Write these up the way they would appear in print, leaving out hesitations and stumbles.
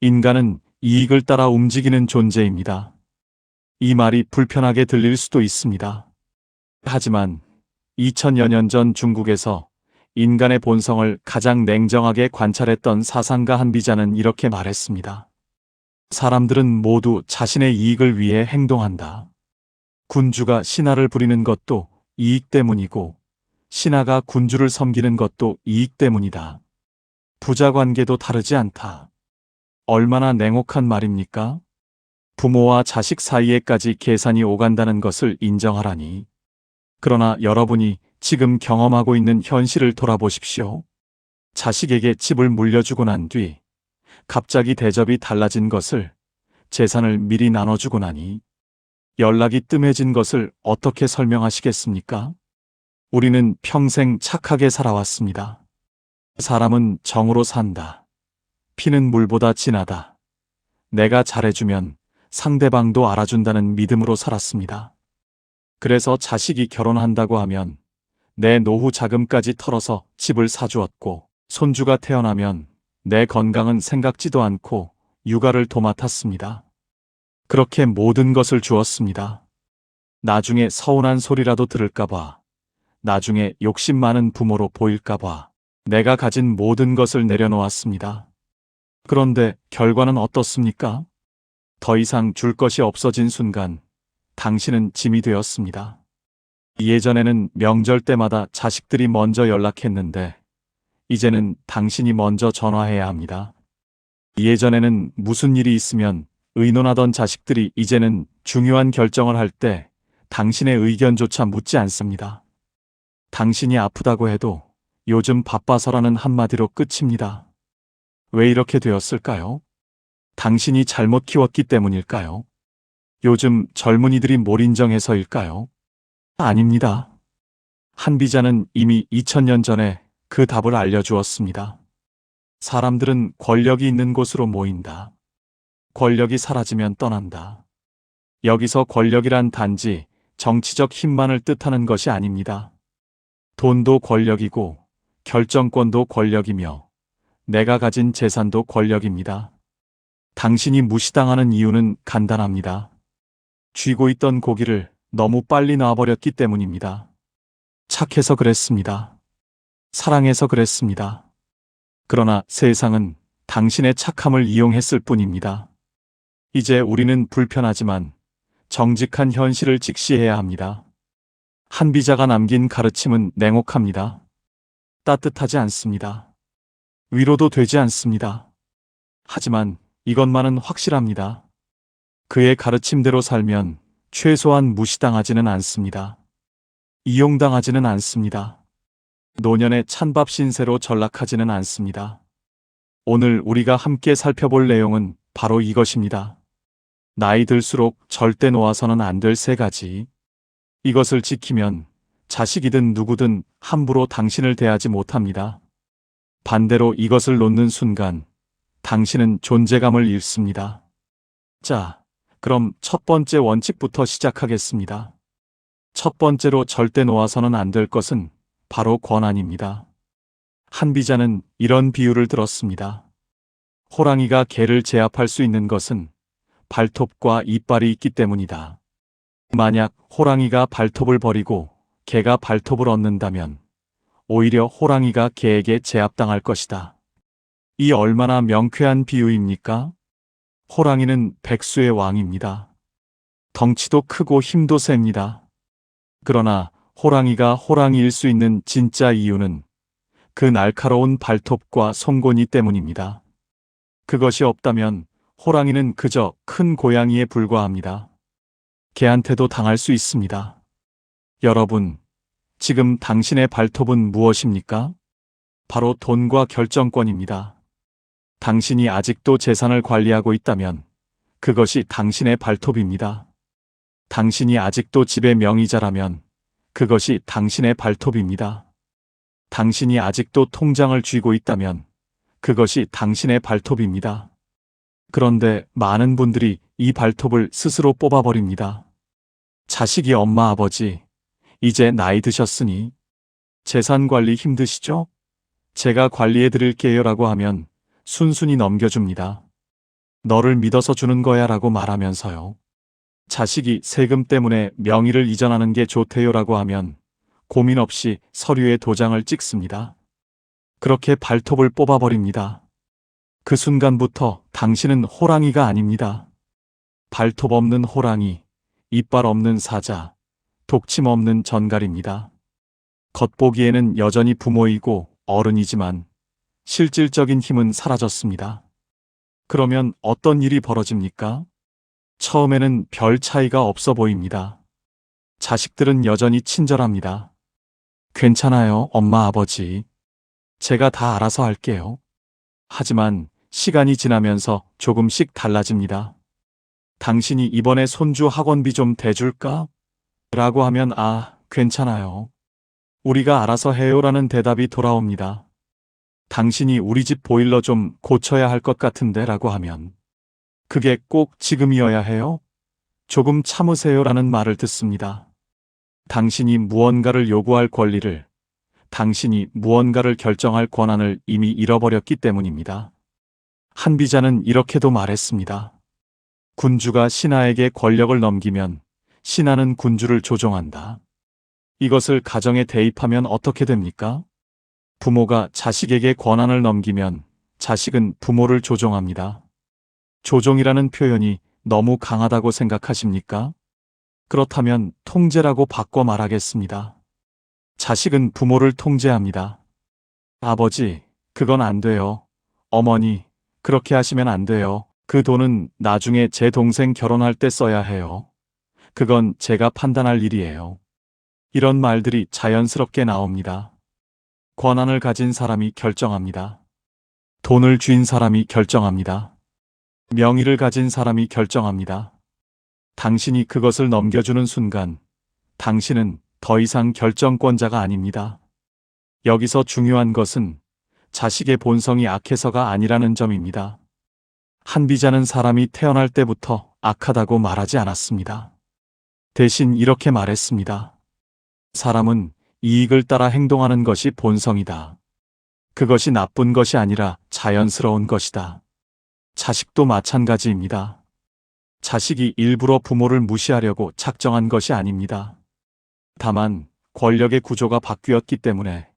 인간은 이익을 따라 움직이는 존재입니다. 이 말이 불편하게 들릴 수도 있습니다. 하지만 2000여 년 전 중국에서 인간의 본성을 가장 냉정하게 관찰했던 사상가 한비자는 이렇게 말했습니다. 사람들은 모두 자신의 이익을 위해 행동한다. 군주가 신하를 부리는 것도 이익 때문이고 신하가 군주를 섬기는 것도 이익 때문이다. 부자 관계도 다르지 않다. 얼마나 냉혹한 말입니까? 부모와 자식 사이에까지 계산이 오간다는 것을 인정하라니. 그러나 여러분이 지금 경험하고 있는 현실을 돌아보십시오. 자식에게 집을 물려주고 난 뒤 갑자기 대접이 달라진 것을, 재산을 미리 나눠주고 나니 연락이 뜸해진 것을 어떻게 설명하시겠습니까? 우리는 평생 착하게 살아왔습니다. 사람은 정으로 산다. 피는 물보다 진하다. 내가 잘해주면 상대방도 알아준다는 믿음으로 살았습니다. 그래서 자식이 결혼한다고 하면 내 노후 자금까지 털어서 집을 사주었고, 손주가 태어나면 내 건강은 생각지도 않고 육아를 도맡았습니다. 그렇게 모든 것을 주었습니다. 나중에 서운한 소리라도 들을까봐, 나중에 욕심 많은 부모로 보일까봐 내가 가진 모든 것을 내려놓았습니다. 그런데 결과는 어떻습니까? 더 이상 줄 것이 없어진 순간 당신은 짐이 되었습니다. 예전에는 명절 때마다 자식들이 먼저 연락했는데 이제는 당신이 먼저 전화해야 합니다. 예전에는 무슨 일이 있으면 의논하던 자식들이 이제는 중요한 결정을 할 때 당신의 의견조차 묻지 않습니다. 당신이 아프다고 해도 요즘 바빠서라는 한마디로 끝입니다. 왜 이렇게 되었을까요? 당신이 잘못 키웠기 때문일까요? 요즘 젊은이들이 뭘 인정해서일까요? 아닙니다. 한비자는 이미 2000년 전에 그 답을 알려주었습니다. 사람들은 권력이 있는 곳으로 모인다. 권력이 사라지면 떠난다. 여기서 권력이란 단지 정치적 힘만을 뜻하는 것이 아닙니다. 돈도 권력이고 결정권도 권력이며 내가 가진 재산도 권력입니다. 당신이 무시당하는 이유는 간단합니다. 쥐고 있던 고기를 너무 빨리 놔버렸기 때문입니다. 착해서 그랬습니다. 사랑해서 그랬습니다. 그러나 세상은 당신의 착함을 이용했을 뿐입니다. 이제 우리는 불편하지만 정직한 현실을 직시해야 합니다. 한비자가 남긴 가르침은 냉혹합니다. 따뜻하지 않습니다. 위로도 되지 않습니다. 하지만 이것만은 확실합니다. 그의 가르침대로 살면 최소한 무시당하지는 않습니다. 이용당하지는 않습니다. 노년의 찬밥 신세로 전락하지는 않습니다. 오늘 우리가 함께 살펴볼 내용은 바로 이것입니다. 나이 들수록 절대 놓아서는 안 될 3가지. 이것을 지키면 자식이든 누구든 함부로 당신을 대하지 못합니다. 반대로 이것을 놓는 순간 당신은 존재감을 잃습니다. 자, 그럼 첫 번째 원칙부터 시작하겠습니다. 첫 번째로 절대 놓아서는 안 될 것은 바로 권한입니다. 한비자는 이런 비유를 들었습니다. 호랑이가 개를 제압할 수 있는 것은 발톱과 이빨이 있기 때문이다. 만약 호랑이가 발톱을 버리고 개가 발톱을 얻는다면 오히려 호랑이가 개에게 제압당할 것이다. 이 얼마나 명쾌한 비유입니까? 호랑이는 백수의 왕입니다. 덩치도 크고 힘도 셉니다. 그러나 호랑이가 호랑이일 수 있는 진짜 이유는 그 날카로운 발톱과 송곳니 때문입니다. 그것이 없다면 호랑이는 그저 큰 고양이에 불과합니다. 개한테도 당할 수 있습니다. 여러분, 지금 당신의 발톱은 무엇입니까? 바로 돈과 결정권입니다. 당신이 아직도 재산을 관리하고 있다면 그것이 당신의 발톱입니다. 당신이 아직도 집의 명의자라면 그것이 당신의 발톱입니다. 당신이 아직도 통장을 쥐고 있다면 그것이 당신의 발톱입니다. 그런데 많은 분들이 이 발톱을 스스로 뽑아버립니다. 자식이 엄마 아버지, 이제 나이 드셨으니 재산 관리 힘드시죠? 제가 관리해 드릴게요 라고 하면 순순히 넘겨줍니다. 너를 믿어서 주는 거야 라고 말하면서요. 자식이 세금 때문에 명의를 이전하는 게 좋대요라고 하면 고민 없이 서류에 도장을 찍습니다. 그렇게 발톱을 뽑아버립니다. 그 순간부터 당신은 호랑이가 아닙니다. 발톱 없는 호랑이, 이빨 없는 사자, 독침 없는 전갈입니다. 겉보기에는 여전히 부모이고 어른이지만 실질적인 힘은 사라졌습니다. 그러면 어떤 일이 벌어집니까? 처음에는 별 차이가 없어 보입니다. 자식들은 여전히 친절합니다. 괜찮아요, 엄마, 아버지. 제가 다 알아서 할게요. 하지만 시간이 지나면서 조금씩 달라집니다. 당신이 이번에 손주 학원비 좀 대줄까? 라고 하면 괜찮아요. 우리가 알아서 해요라는 대답이 돌아옵니다. 당신이 우리 집 보일러 좀 고쳐야 할 것 같은데 라고 하면 그게 꼭 지금이어야 해요? 조금 참으세요라는 말을 듣습니다. 당신이 무언가를 요구할 권리를, 당신이 무언가를 결정할 권한을 이미 잃어버렸기 때문입니다. 한비자는 이렇게도 말했습니다. 군주가 신하에게 권력을 넘기면 신하는 군주를 조종한다. 이것을 가정에 대입하면 어떻게 됩니까? 부모가 자식에게 권한을 넘기면 자식은 부모를 조종합니다. 조종이라는 표현이 너무 강하다고 생각하십니까? 그렇다면 통제라고 바꿔 말하겠습니다. 자식은 부모를 통제합니다. 아버지, 그건 안 돼요. 어머니, 그렇게 하시면 안 돼요. 그 돈은 나중에 제 동생 결혼할 때 써야 해요. 그건 제가 판단할 일이에요. 이런 말들이 자연스럽게 나옵니다. 권한을 가진 사람이 결정합니다. 돈을 쥔 사람이 결정합니다. 명의를 가진 사람이 결정합니다. 당신이 그것을 넘겨주는 순간 당신은 더 이상 결정권자가 아닙니다. 여기서 중요한 것은 자식의 본성이 악해서가 아니라는 점입니다. 한비자는 사람이 태어날 때부터 악하다고 말하지 않았습니다. 대신 이렇게 말했습니다. 사람은 이익을 따라 행동하는 것이 본성이다. 그것이 나쁜 것이 아니라 자연스러운 것이다. 자식도 마찬가지입니다. 자식이 일부러 부모를 무시하려고 작정한 것이 아닙니다. 다만 권력의 구조가 바뀌었기 때문에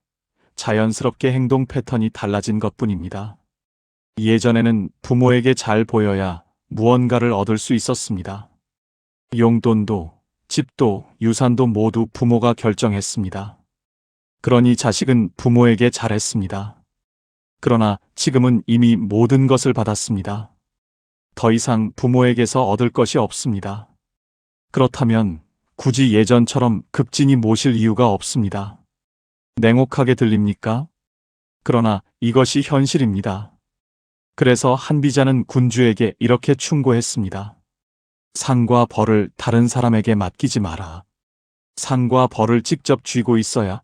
자연스럽게 행동 패턴이 달라진 것뿐입니다. 예전에는 부모에게 잘 보여야 무언가를 얻을 수 있었습니다. 용돈도, 집도, 유산도 모두 부모가 결정했습니다. 그러니 자식은 부모에게 잘했습니다. 그러나 지금은 이미 모든 것을 받았습니다. 더 이상 부모에게서 얻을 것이 없습니다. 그렇다면 굳이 예전처럼 급진이 모실 이유가 없습니다. 냉혹하게 들립니까? 그러나 이것이 현실입니다. 그래서 한비자는 군주에게 이렇게 충고했습니다. 상과 벌을 다른 사람에게 맡기지 마라. 상과 벌을 직접 쥐고 있어야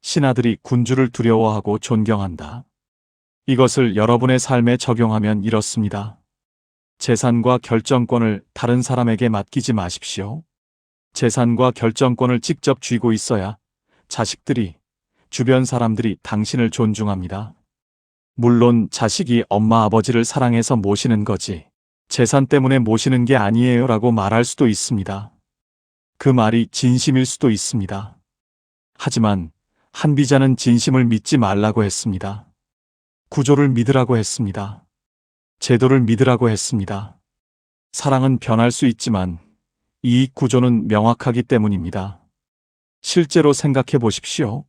신하들이 군주를 두려워하고 존경한다. 이것을 여러분의 삶에 적용하면 이렇습니다. 재산과 결정권을 다른 사람에게 맡기지 마십시오. 재산과 결정권을 직접 쥐고 있어야 자식들이, 주변 사람들이 당신을 존중합니다. 물론 자식이 엄마 아버지를 사랑해서 모시는 거지 재산 때문에 모시는 게 아니에요 라고 말할 수도 있습니다. 그 말이 진심일 수도 있습니다. 하지만 한비자는 진심을 믿지 말라고 했습니다. 구조를 믿으라고 했습니다. 제도를 믿으라고 했습니다. 사랑은 변할 수 있지만 이익 구조는 명확하기 때문입니다. 실제로 생각해 보십시오.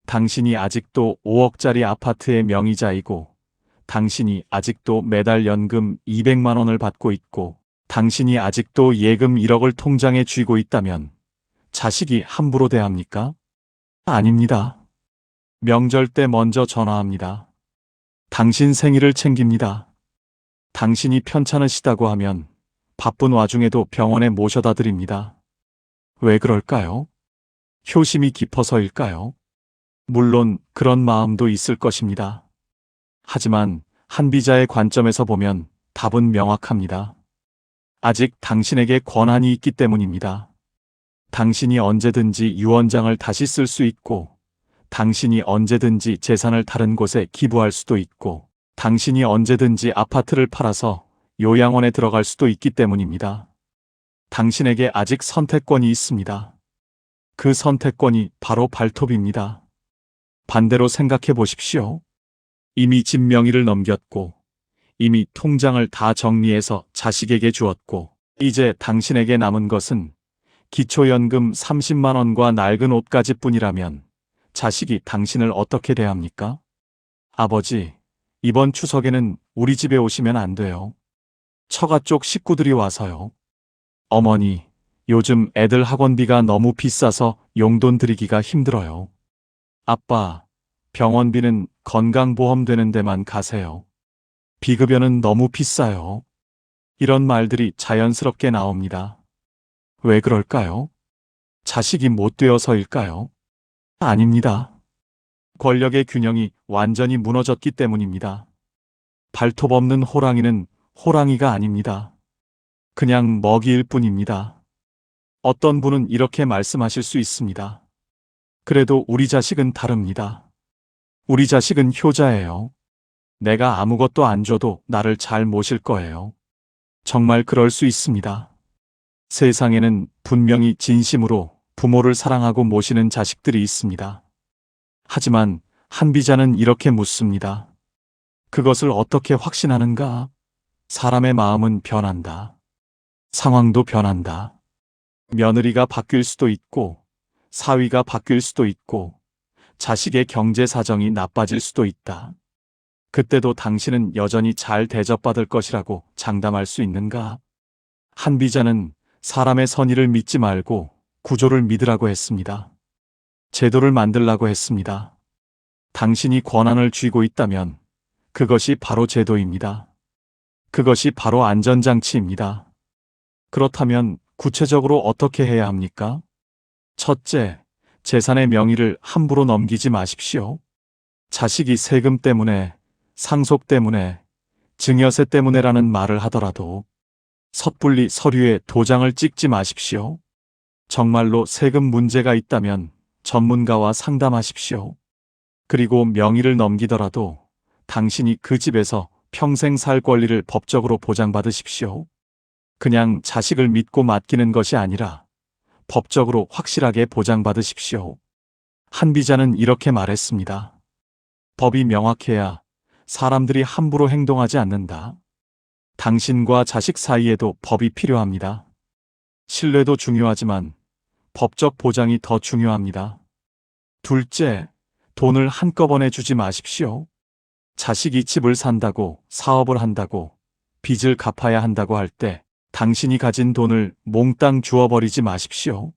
당신이 아직도 5억짜리 아파트의 명의자이고 당신이 아직도 매달 연금 200만 원을 받고 있고 당신이 아직도 예금 1억을 통장에 쥐고 있다면 자식이 함부로 대합니까? 아닙니다. 명절 때 먼저 전화합니다. 당신 생일을 챙깁니다. 당신이 편찮으시다고 하면 바쁜 와중에도 병원에 모셔다 드립니다. 왜 그럴까요? 효심이 깊어서일까요? 물론 그런 마음도 있을 것입니다. 하지만 한비자의 관점에서 보면 답은 명확합니다. 아직 당신에게 권한이 있기 때문입니다. 당신이 언제든지 유언장을 다시 쓸 수 있고, 당신이 언제든지 재산을 다른 곳에 기부할 수도 있고, 당신이 언제든지 아파트를 팔아서 요양원에 들어갈 수도 있기 때문입니다. 당신에게 아직 선택권이 있습니다. 그 선택권이 바로 발톱입니다. 반대로 생각해 보십시오. 이미 집 명의를 넘겼고, 이미 통장을 다 정리해서 자식에게 주었고, 이제 당신에게 남은 것은 기초연금 30만 원과 낡은 옷가지 뿐이라면 자식이 당신을 어떻게 대합니까? 아버지, 이번 추석에는 우리 집에 오시면 안 돼요. 처가 쪽 식구들이 와서요. 어머니, 요즘 애들 학원비가 너무 비싸서 용돈 드리기가 힘들어요. 아빠, 병원비는 건강보험 되는 데만 가세요. 비급여는 너무 비싸요. 이런 말들이 자연스럽게 나옵니다. 왜 그럴까요? 자식이 못 되어서일까요? 아닙니다. 권력의 균형이 완전히 무너졌기 때문입니다. 발톱 없는 호랑이는 호랑이가 아닙니다. 그냥 먹이일 뿐입니다. 어떤 분은 이렇게 말씀하실 수 있습니다. 그래도 우리 자식은 다릅니다. 우리 자식은 효자예요. 내가 아무것도 안 줘도 나를 잘 모실 거예요. 정말 그럴 수 있습니다. 세상에는 분명히 진심으로 부모를 사랑하고 모시는 자식들이 있습니다. 하지만 한비자는 이렇게 묻습니다. 그것을 어떻게 확신하는가? 사람의 마음은 변한다. 상황도 변한다. 며느리가 바뀔 수도 있고, 사위가 바뀔 수도 있고, 자식의 경제 사정이 나빠질 수도 있다. 그때도 당신은 여전히 잘 대접받을 것이라고 장담할 수 있는가? 한비자는 사람의 선의를 믿지 말고 구조를 믿으라고 했습니다. 제도를 만들라고 했습니다. 당신이 권한을 쥐고 있다면 그것이 바로 제도입니다. 그것이 바로 안전장치입니다. 그렇다면 구체적으로 어떻게 해야 합니까? 첫째, 재산의 명의를 함부로 넘기지 마십시오. 자식이 세금 때문에, 상속 때문에, 증여세 때문에라는 말을 하더라도 섣불리 서류에 도장을 찍지 마십시오. 정말로 세금 문제가 있다면 전문가와 상담하십시오. 그리고 명의를 넘기더라도 당신이 그 집에서 평생 살 권리를 법적으로 보장받으십시오. 그냥 자식을 믿고 맡기는 것이 아니라 법적으로 확실하게 보장받으십시오. 한비자는 이렇게 말했습니다. 법이 명확해야 사람들이 함부로 행동하지 않는다. 당신과 자식 사이에도 법이 필요합니다. 신뢰도 중요하지만 법적 보장이 더 중요합니다. 둘째, 돈을 한꺼번에 주지 마십시오. 자식이 집을 산다고, 사업을 한다고, 빚을 갚아야 한다고 할 때 당신이 가진 돈을 몽땅 주어버리지 마십시오.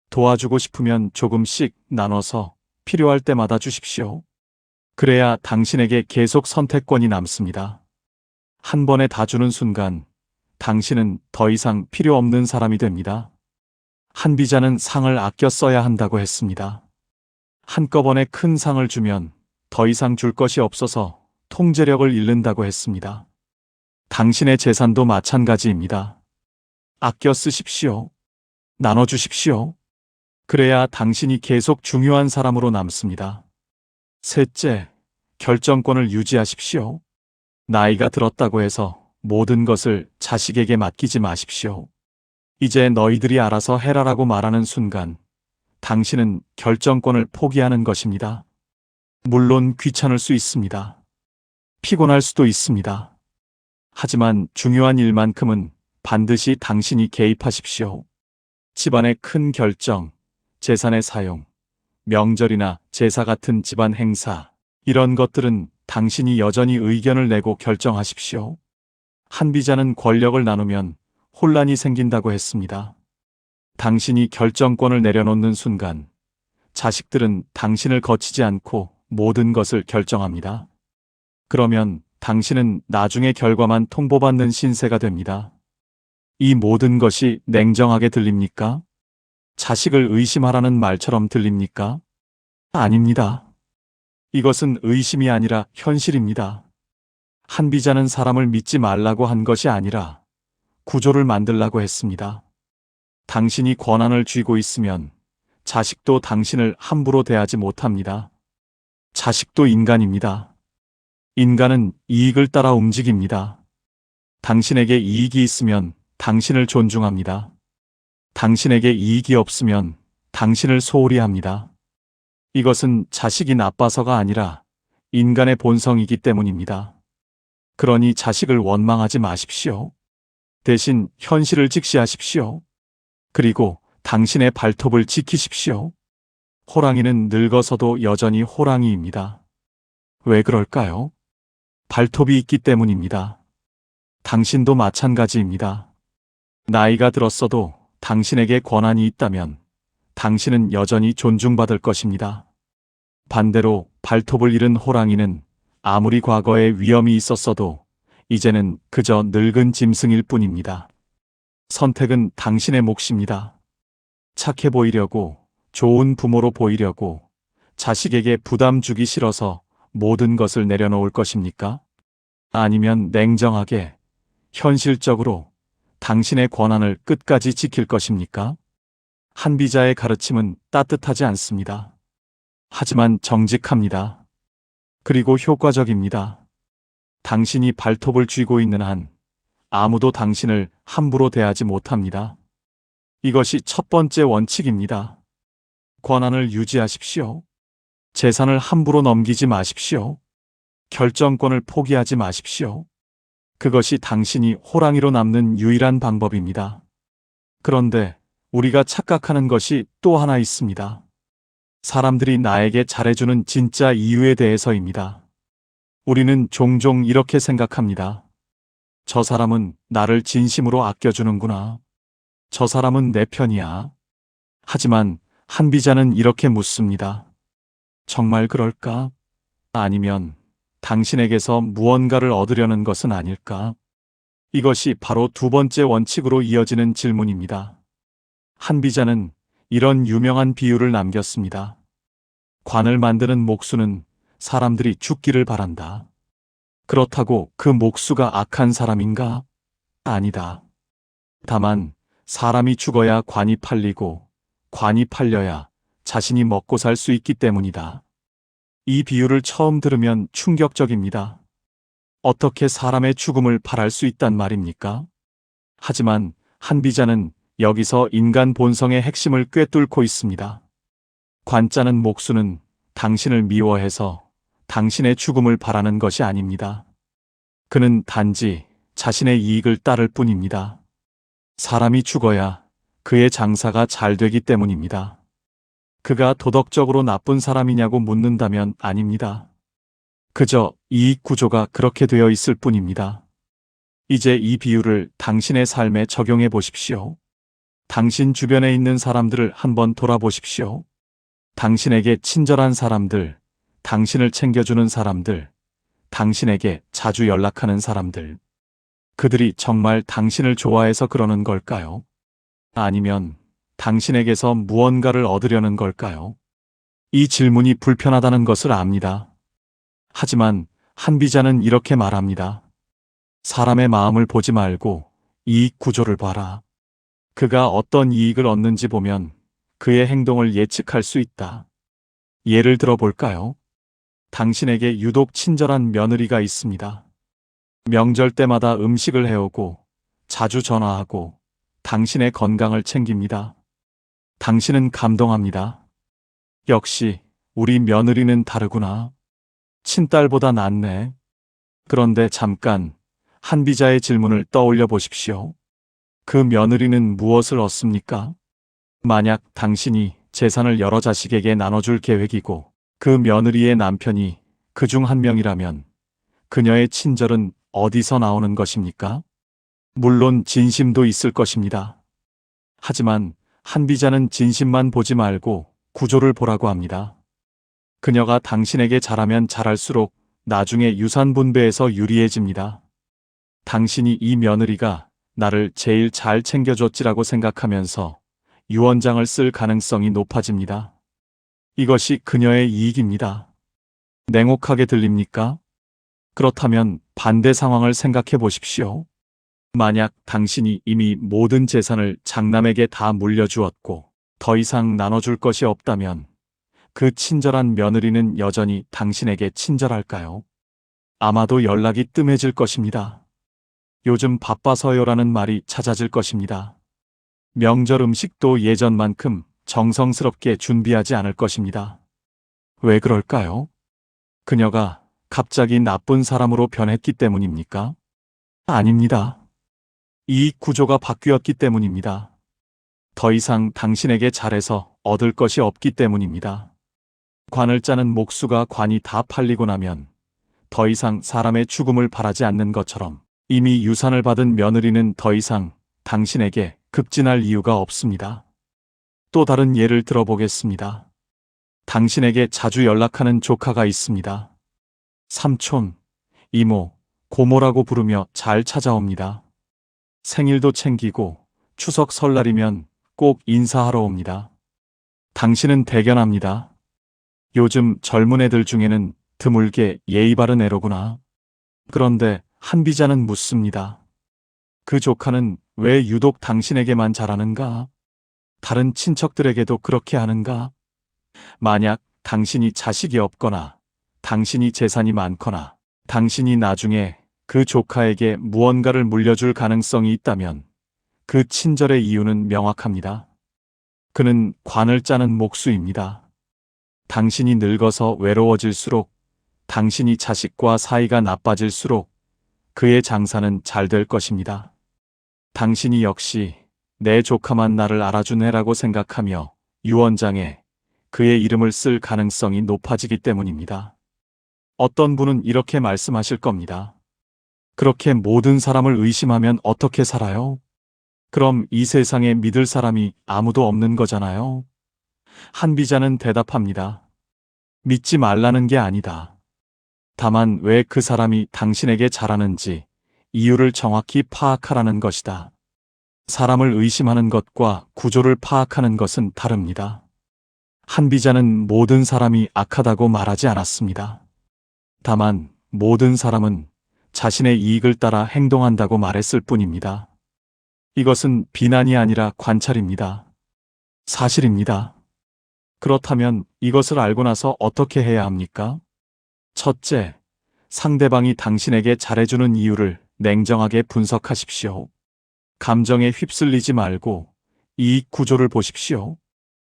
도와주고 싶으면 조금씩 나눠서 필요할 때마다 주십시오. 그래야 당신에게 계속 선택권이 남습니다. 한 번에 다 주는 순간 당신은 더 이상 필요 없는 사람이 됩니다. 한비자는 상을 아껴 써야 한다고 했습니다. 한꺼번에 큰 상을 주면 더 이상 줄 것이 없어서 통제력을 잃는다고 했습니다. 당신의 재산도 마찬가지입니다. 아껴 쓰십시오. 나눠주십시오. 그래야 당신이 계속 중요한 사람으로 남습니다. 셋째, 결정권을 유지하십시오. 나이가 들었다고 해서 모든 것을 자식에게 맡기지 마십시오. 이제 너희들이 알아서 해라라고 말하는 순간 당신은 결정권을 포기하는 것입니다. 물론 귀찮을 수 있습니다. 피곤할 수도 있습니다. 하지만 중요한 일만큼은 반드시 당신이 개입하십시오. 집안의 큰 결정, 재산의 사용, 명절이나 제사 같은 집안 행사, 이런 것들은 당신이 여전히 의견을 내고 결정하십시오. 한비자는 권력을 나누면 혼란이 생긴다고 했습니다. 당신이 결정권을 내려놓는 순간 자식들은 당신을 거치지 않고 모든 것을 결정합니다. 그러면 당신은 나중에 결과만 통보받는 신세가 됩니다. 이 모든 것이 냉정하게 들립니까? 자식을 의심하라는 말처럼 들립니까? 아닙니다. 이것은 의심이 아니라 현실입니다. 한비자는 사람을 믿지 말라고 한 것이 아니라 구조를 만들라고 했습니다. 당신이 권한을 쥐고 있으면 자식도 당신을 함부로 대하지 못합니다. 자식도 인간입니다. 인간은 이익을 따라 움직입니다. 당신에게 이익이 있으면 당신을 존중합니다. 당신에게 이익이 없으면 당신을 소홀히 합니다. 이것은 자식이 나빠서가 아니라 인간의 본성이기 때문입니다. 그러니 자식을 원망하지 마십시오. 대신 현실을 직시하십시오. 그리고 당신의 발톱을 지키십시오. 호랑이는 늙어서도 여전히 호랑이입니다. 왜 그럴까요? 발톱이 있기 때문입니다. 당신도 마찬가지입니다. 나이가 들었어도 당신에게 권한이 있다면 당신은 여전히 존중받을 것입니다. 반대로 발톱을 잃은 호랑이는 아무리 과거에 위험이 있었어도 이제는 그저 늙은 짐승일 뿐입니다. 선택은 당신의 몫입니다. 착해 보이려고, 좋은 부모로 보이려고, 자식에게 부담 주기 싫어서 모든 것을 내려놓을 것입니까? 아니면 냉정하게, 현실적으로 당신의 권한을 끝까지 지킬 것입니까? 한비자의 가르침은 따뜻하지 않습니다. 하지만 정직합니다. 그리고 효과적입니다. 당신이 발톱을 쥐고 있는 한 아무도 당신을 함부로 대하지 못합니다. 이것이 첫 번째 원칙입니다. 권한을 유지하십시오. 재산을 함부로 넘기지 마십시오. 결정권을 포기하지 마십시오. 그것이 당신이 호랑이로 남는 유일한 방법입니다. 그런데 우리가 착각하는 것이 또 하나 있습니다. 사람들이 나에게 잘해주는 진짜 이유에 대해서입니다. 우리는 종종 이렇게 생각합니다. 저 사람은 나를 진심으로 아껴주는구나. 저 사람은 내 편이야. 하지만 한비자는 이렇게 묻습니다. 정말 그럴까? 아니면 당신에게서 무언가를 얻으려는 것은 아닐까? 이것이 바로 두 번째 원칙으로 이어지는 질문입니다. 한비자는 이런 유명한 비유를 남겼습니다. 관을 만드는 목수는 사람들이 죽기를 바란다. 그렇다고 그 목수가 악한 사람인가? 아니다. 다만 사람이 죽어야 관이 팔리고 관이 팔려야 자신이 먹고 살 수 있기 때문이다. 이 비유를 처음 들으면 충격적입니다. 어떻게 사람의 죽음을 바랄 수 있단 말입니까? 하지만 한비자는 여기서 인간 본성의 핵심을 꿰뚫고 있습니다. 관짜는 목수는 당신을 미워해서 당신의 죽음을 바라는 것이 아닙니다. 그는 단지 자신의 이익을 따를 뿐입니다. 사람이 죽어야 그의 장사가 잘 되기 때문입니다. 그가 도덕적으로 나쁜 사람이냐고 묻는다면 아닙니다. 그저 이익 구조가 그렇게 되어 있을 뿐입니다. 이제 이 비유를 당신의 삶에 적용해 보십시오. 당신 주변에 있는 사람들을 한번 돌아보십시오. 당신에게 친절한 사람들, 당신을 챙겨주는 사람들, 당신에게 자주 연락하는 사람들. 그들이 정말 당신을 좋아해서 그러는 걸까요? 아니면 당신에게서 무언가를 얻으려는 걸까요? 이 질문이 불편하다는 것을 압니다. 하지만 한비자는 이렇게 말합니다. 사람의 마음을 보지 말고 이익 구조를 봐라. 그가 어떤 이익을 얻는지 보면 그의 행동을 예측할 수 있다. 예를 들어 볼까요? 당신에게 유독 친절한 며느리가 있습니다. 명절 때마다 음식을 해오고 자주 전화하고 당신의 건강을 챙깁니다. 당신은 감동합니다. 역시 우리 며느리는 다르구나. 친딸보다 낫네. 그런데 잠깐 한비자의 질문을 떠올려 보십시오. 그 며느리는 무엇을 얻습니까? 만약 당신이 재산을 여러 자식에게 나눠줄 계획이고 그 며느리의 남편이 그중 한 명이라면 그녀의 친절은 어디서 나오는 것입니까? 물론 진심도 있을 것입니다. 하지만 한비자는 진심만 보지 말고 구조를 보라고 합니다. 그녀가 당신에게 잘하면 잘할수록 나중에 유산 분배에서 유리해집니다. 당신이 이 며느리가 나를 제일 잘 챙겨줬지라고 생각하면서 유언장을 쓸 가능성이 높아집니다. 이것이 그녀의 이익입니다. 냉혹하게 들립니까? 그렇다면 반대 상황을 생각해 보십시오. 만약 당신이 이미 모든 재산을 장남에게 다 물려주었고 더 이상 나눠줄 것이 없다면 그 친절한 며느리는 여전히 당신에게 친절할까요? 아마도 연락이 뜸해질 것입니다. 요즘 바빠서요라는 말이 잦아질 것입니다. 명절 음식도 예전만큼 정성스럽게 준비하지 않을 것입니다. 왜 그럴까요? 그녀가 갑자기 나쁜 사람으로 변했기 때문입니까? 아닙니다. 이익 구조가 바뀌었기 때문입니다. 더 이상 당신에게 잘해서 얻을 것이 없기 때문입니다. 관을 짜는 목수가 관이 다 팔리고 나면 더 이상 사람의 죽음을 바라지 않는 것처럼 이미 유산을 받은 며느리는 더 이상 당신에게 급진할 이유가 없습니다. 또 다른 예를 들어보겠습니다. 당신에게 자주 연락하는 조카가 있습니다. 삼촌, 이모, 고모라고 부르며 잘 찾아옵니다. 생일도 챙기고 추석 설날이면 꼭 인사하러 옵니다. 당신은 대견합니다. 요즘 젊은 애들 중에는 드물게 예의 바른 애로구나. 그런데 한비자는 묻습니다. 그 조카는 왜 유독 당신에게만 잘하는가? 다른 친척들에게도 그렇게 하는가? 만약 당신이 자식이 없거나 당신이 재산이 많거나 당신이 나중에 그 조카에게 무언가를 물려줄 가능성이 있다면 그 친절의 이유는 명확합니다. 그는 관을 짜는 목수입니다. 당신이 늙어서 외로워질수록 당신이 자식과 사이가 나빠질수록 그의 장사는 잘 될 것입니다. 당신이 역시 내 조카만 나를 알아준 애라고 생각하며 유언장에 그의 이름을 쓸 가능성이 높아지기 때문입니다. 어떤 분은 이렇게 말씀하실 겁니다. 그렇게 모든 사람을 의심하면 어떻게 살아요? 그럼 이 세상에 믿을 사람이 아무도 없는 거잖아요. 한비자는 대답합니다. 믿지 말라는 게 아니다. 다만 왜 그 사람이 당신에게 잘하는지 이유를 정확히 파악하라는 것이다. 사람을 의심하는 것과 구조를 파악하는 것은 다릅니다. 한비자는 모든 사람이 악하다고 말하지 않았습니다. 다만 모든 사람은 자신의 이익을 따라 행동한다고 말했을 뿐입니다. 이것은 비난이 아니라 관찰입니다. 사실입니다. 그렇다면 이것을 알고 나서 어떻게 해야 합니까? 첫째, 상대방이 당신에게 잘해주는 이유를 냉정하게 분석하십시오. 감정에 휩쓸리지 말고 이익 구조를 보십시오.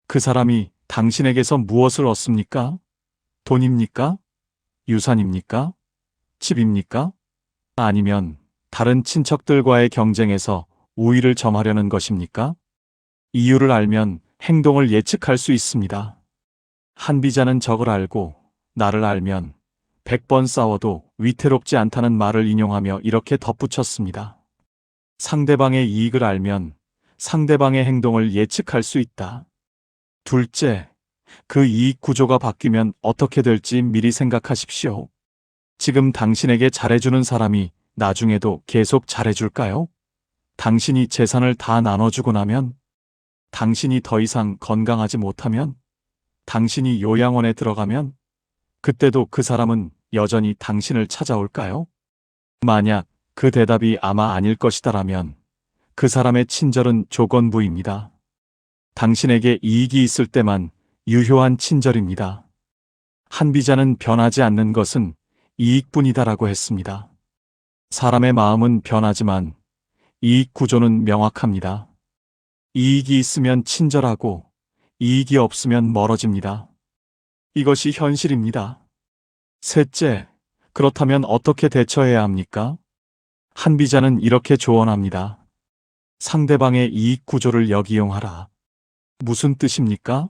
그 사람이 당신에게서 무엇을 얻습니까? 돈입니까? 유산입니까? 집입니까? 아니면 다른 친척들과의 경쟁에서 우위를 점하려는 것입니까? 이유를 알면 행동을 예측할 수 있습니다. 한비자는 적을 알고 나를 알면 100번 싸워도 위태롭지 않다는 말을 인용하며 이렇게 덧붙였습니다. 상대방의 이익을 알면 상대방의 행동을 예측할 수 있다. 둘째, 그 이익 구조가 바뀌면 어떻게 될지 미리 생각하십시오. 지금 당신에게 잘해주는 사람이 나중에도 계속 잘해줄까요? 당신이 재산을 다 나눠주고 나면? 당신이 더 이상 건강하지 못하면? 당신이 요양원에 들어가면? 그때도 그 사람은 여전히 당신을 찾아올까요? 만약 그 대답이 아마 아닐 것이다라면 그 사람의 친절은 조건부입니다. 당신에게 이익이 있을 때만 유효한 친절입니다. 한비자는 변하지 않는 것은 이익뿐이다라고 했습니다. 사람의 마음은 변하지만 이익 구조는 명확합니다. 이익이 있으면 친절하고 이익이 없으면 멀어집니다. 이것이 현실입니다. 셋째, 그렇다면 어떻게 대처해야 합니까? 한비자는 이렇게 조언합니다. 상대방의 이익 구조를 역이용하라. 무슨 뜻입니까?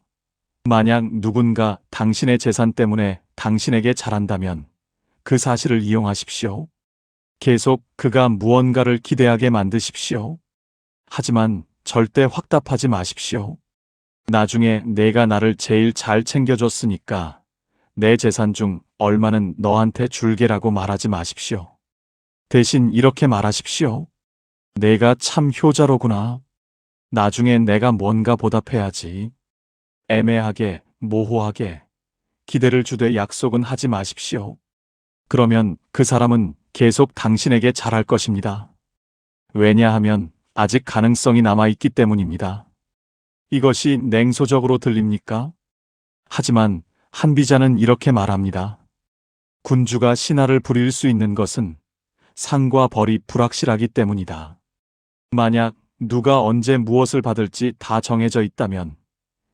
만약 누군가 당신의 재산 때문에 당신에게 잘한다면 그 사실을 이용하십시오. 계속 그가 무언가를 기대하게 만드십시오. 하지만 절대 확답하지 마십시오. 나중에 내가 나를 제일 잘 챙겨줬으니까 내 재산 중 얼마는 너한테 줄게라고 말하지 마십시오. 대신 이렇게 말하십시오. 내가 참 효자로구나. 나중에 내가 뭔가 보답해야지. 애매하게, 모호하게 기대를 주되 약속은 하지 마십시오. 그러면 그 사람은 계속 당신에게 잘할 것입니다. 왜냐하면 아직 가능성이 남아있기 때문입니다. 이것이 냉소적으로 들립니까? 하지만 한비자는 이렇게 말합니다. 군주가 신하를 부릴 수 있는 것은 상과 벌이 불확실하기 때문이다. 만약 누가 언제 무엇을 받을지 다 정해져 있다면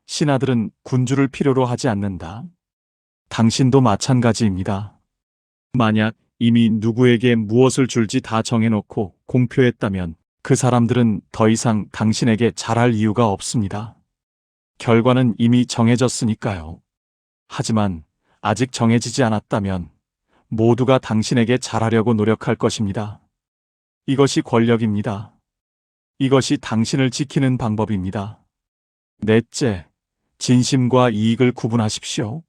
신하들은 군주를 필요로 하지 않는다. 당신도 마찬가지입니다. 만약 이미 누구에게 무엇을 줄지 다 정해놓고 공표했다면 그 사람들은 더 이상 당신에게 잘할 이유가 없습니다. 결과는 이미 정해졌으니까요. 하지만 아직 정해지지 않았다면 모두가 당신에게 잘하려고 노력할 것입니다. 이것이 권력입니다. 이것이 당신을 지키는 방법입니다. 넷째, 진심과 이익을 구분하십시오.